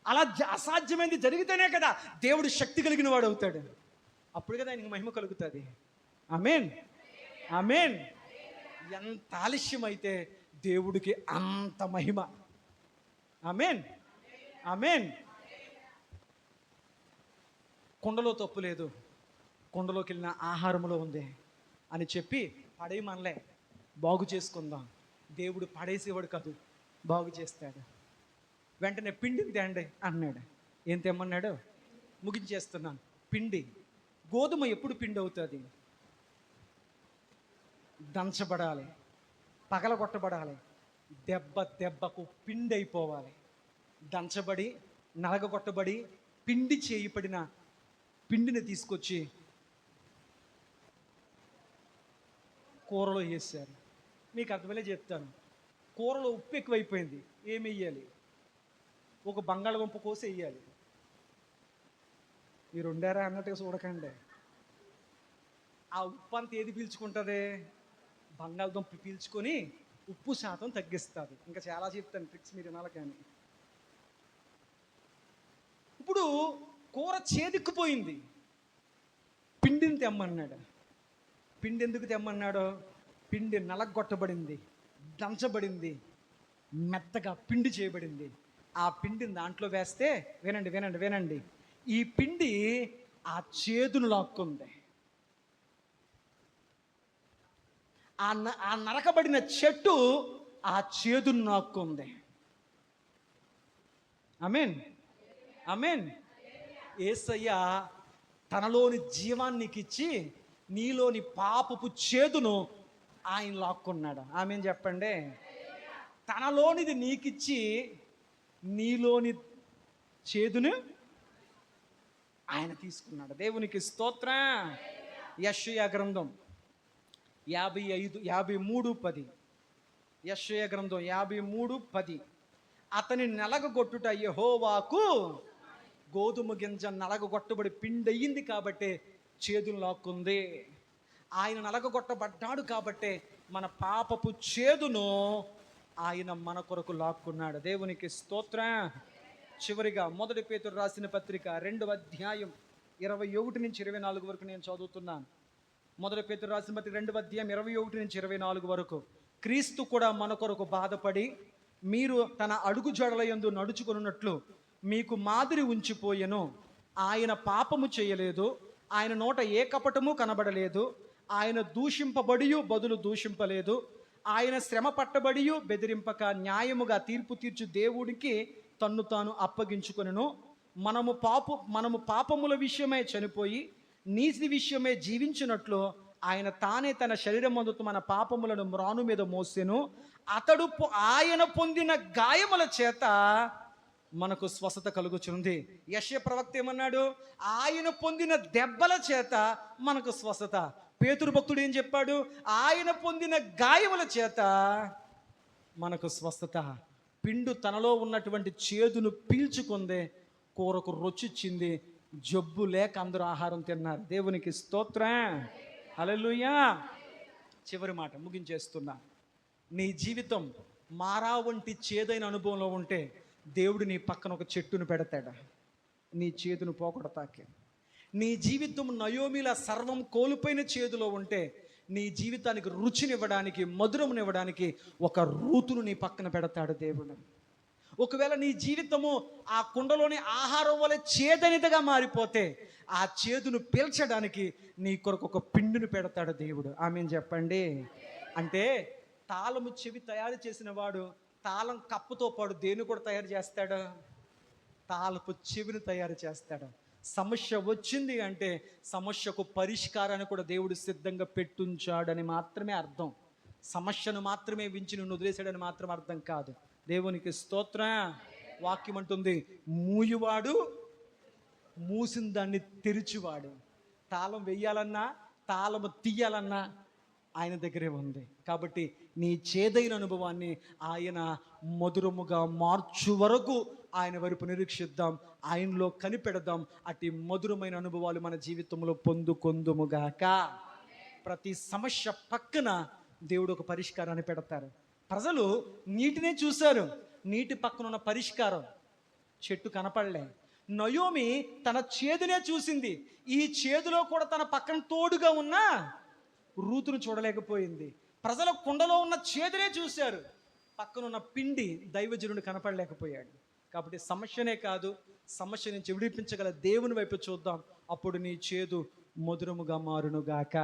అలా అసాధ్యమైనది జరిగితేనే కదా దేవుడు శక్తి కలిగిన వాడు అవుతాడు. అప్పుడు కదా ఆయనకి మహిమ కలుగుతుంది. ఆమేన్, ఆమేన్. ఎంత ఆలస్యం అయితే దేవుడికి అంత మహిమ. ఆమేన్, ఆమేన్. కుండలో తప్పు లేదు, కుండలోకి వెళ్ళిన ఆహారములో ఉంది అని చెప్పి పడేయమనలే, బాగు చేసుకుందాం. దేవుడు పడేసేవాడు కాదు, బాగు చేస్తాడు. వెంటనే పిండిని తేండి అన్నాడు. ఏం తెమ్మన్నాడు? ముగించేస్తున్నాను. పిండి. గోధుమ ఎప్పుడు పిండి అవుతుంది? దంచబడాలి, పగలగొట్టబడాలి, దెబ్బకు పిండి అయిపోవాలి. దంచబడి, నలగగొట్టబడి, పిండి చేయబడిన పిండిని తీసుకొచ్చి కూరలో వేసారు. మీకు అర్థమయ్యే చెప్తాను. కూరలో ఉప్పు ఎక్కువైపోయింది, ఏమి వేయాలి? ఒక బంగాళదుంప కోసి వేయాలి. మీరు వండారా అన్నట్టుగా చూడకండి. ఆ ఉప్పు అంతా ఏది పీల్చుకుంటుంది? బంగాళదుంప పీల్చుకొని ఉప్పు శాతం తగ్గిస్తుంది. ఇంకా చాలా చెప్తాను ట్రిక్స్, మీరు వినాలి. కానీ ఇప్పుడు కూర చేదిక్కుపోయింది, పిండిని తెమ్మన్నాడు. పిండి ఎందుకు తెమ్మన్నాడు? పిండి నలగొట్టబడింది, దంచబడింది, మెత్తగా పిండి చేయబడింది. ఆ పిండిని దాంట్లో వేస్తే, వినండి వినండి వినండి, ఈ పిండి ఆ చేదును లాక్కుంది. ఆ నరకబడిన చెట్టు ఆ చేదును నాక్కుంది. ఆమేన్, ఆమేన్. యేసయ్య తనలోని జీవానికి ఇచ్చి నీలోని పాపపు చేదును ఆయన లాక్కున్నాడు. ఆమేన్ చెప్పండి. తనలోనిది నీకిచ్చి నీలోని చేదును ఆయన తీసుకున్నాడు. దేవునికి స్తోత్రం. యెషయా గ్రంథం 53:10. యెషయా గ్రంథం 53:10. అతని నలగగొట్టుట యెహోవాకు, గోధుమ గింజ నలగగొట్టబడి పిండి అయ్యింది కాబట్టి చేదును లాక్కుంది. ఆయన నలగగొట్టబడ్డాడు కాబట్టి మన పాపపు చేదును ఆయన మన కొరకు లాక్కున్నాడు. దేవునికి స్తోత్రం. చివరిగా 1 పేతురు రాసిన పత్రిక 2వ అధ్యాయం 21 నుంచి 24 వరకు నేను చదువుతున్నాను. 1 పేతురు రాసిన పత్రిక 2వ అధ్యాయం 21 నుంచి 24 వరకు. క్రీస్తు కూడా మన కొరకు బాధపడి మీరు తన అడుగు జడల యందు నడుచుకున్నట్లు మీకు మాదిరి ఉంచిపోయెను. ఆయన పాపము చేయలేదు, ఆయన నోట ఏ కపటము కనబడలేదు, ఆయన దూషింపబడి బదులు దూషింపలేదు, ఆయన శ్రమ పట్టబడి బెదిరింపక న్యాయముగా తీర్పు తీర్చు దేవుడికి తన్ను తాను అప్పగించుకొనెను. మనము పాపముల విషయమై చనిపోయి నీతి విషయమై జీవించినట్లు ఆయన తానే తన శరీరమందు మన పాపములను మ్రాను మీద మోసెను, ఆయన పొందిన గాయముల చేత మనకు స్వస్థత కలుగుచుంది. యెషయా ప్రవక్త ఏమన్నాడు? ఆయన పొందిన దెబ్బల చేత మనకు స్వస్థత. పేతురు భక్తుడు ఏం చెప్పాడు? ఆయన పొందిన గాయముల చేత మనకు స్వస్థత. పిండు తనలో ఉన్నటువంటి చేదును పీల్చుకుందే, కూరకు రుచిచ్చింది, జబ్బు లేక అందరూ ఆహారం తిన్నారు. దేవునికి స్తోత్రం, హల్లెలూయా. చివరి మాట ముగించేస్తున్నా. నీ జీవితం మారా వంటి చేదైన అనుభవంలో ఉంటే దేవుడు నీ పక్కన ఒక చెట్టును పెడతాడు, నీ చేదును పోగొడతాకే. నీ జీవితం నయోమిలా సర్వం కోల్పోయిన చేదులో ఉంటే నీ జీవితానికి రుచినివ్వడానికి, మధురమునివ్వడానికి ఒక రూతును నీ పక్కన పెడతాడు దేవుడు. ఒకవేళ నీ జీవితము ఆ కుండలోని ఆహారం వల్ల చేదనిదిగా మారిపోతే ఆ చేదును పీల్చడానికి నీ కొరకు ఒక పిండిని పెడతాడు దేవుడు. ఆమేన్ చెప్పండి. అంటే తాళము చెవి తయారు చేసిన వాడు తాళం కప్పుతో పాటు దేన్ని కూడా తయారు చేస్తాడు? తాళపు చెవిని తయారు చేస్తాడు. సమస్య వచ్చింది అంటే సమస్యకు పరిష్కారాన్ని కూడా దేవుడు సిద్ధంగా పెట్టుంచాడని మాత్రమే అర్థం. సమస్యను మాత్రమే వించి నిన్ను వదిలేశాడని మాత్రం అర్థం కాదు. దేవునికి స్తోత్రం. వాక్యం అంటుంది, మూయువాడు మూసిన దాన్ని తెరిచివాడు. తాళం వెయ్యాలన్నా తాళము తీయాలన్నా ఆయన దగ్గరే ఉంది. కాబట్టి నీ చేదైన అనుభవాన్ని ఆయన మధురముగా మార్చు వరకు ఆయన వైపు నిరీక్షిద్దాం, ఆయనలో కనిపెడదాం. అట్టి మధురమైన అనుభవాలు మన జీవితంలో పొందుకొందుముగాక. ప్రతి సమస్య పక్కన దేవుడు ఒక పరిష్కారాన్ని పెడతారు. ప్రజలు నీటినే చూశారు, నీటి పక్కన ఉన్న పరిష్కారం చెట్టు కనపడలే. నయోమి తన చేదునే చూసింది, ఈ చేదులో కూడా తన పక్కన తోడుగా ఉన్న రూతును చూడలేకపోయింది. ప్రజల కుండలో ఉన్న చేదునే చూశారు, పక్కనున్న పిండి దైవజనుడు కనపడలేకపోయాడు. కాబట్టి సమస్యనే కాదు, సమస్య నుంచి విడిపించగల దేవుని వైపు చూద్దాం. అప్పుడు నీ చేదు మధురముగా మారునుగాక.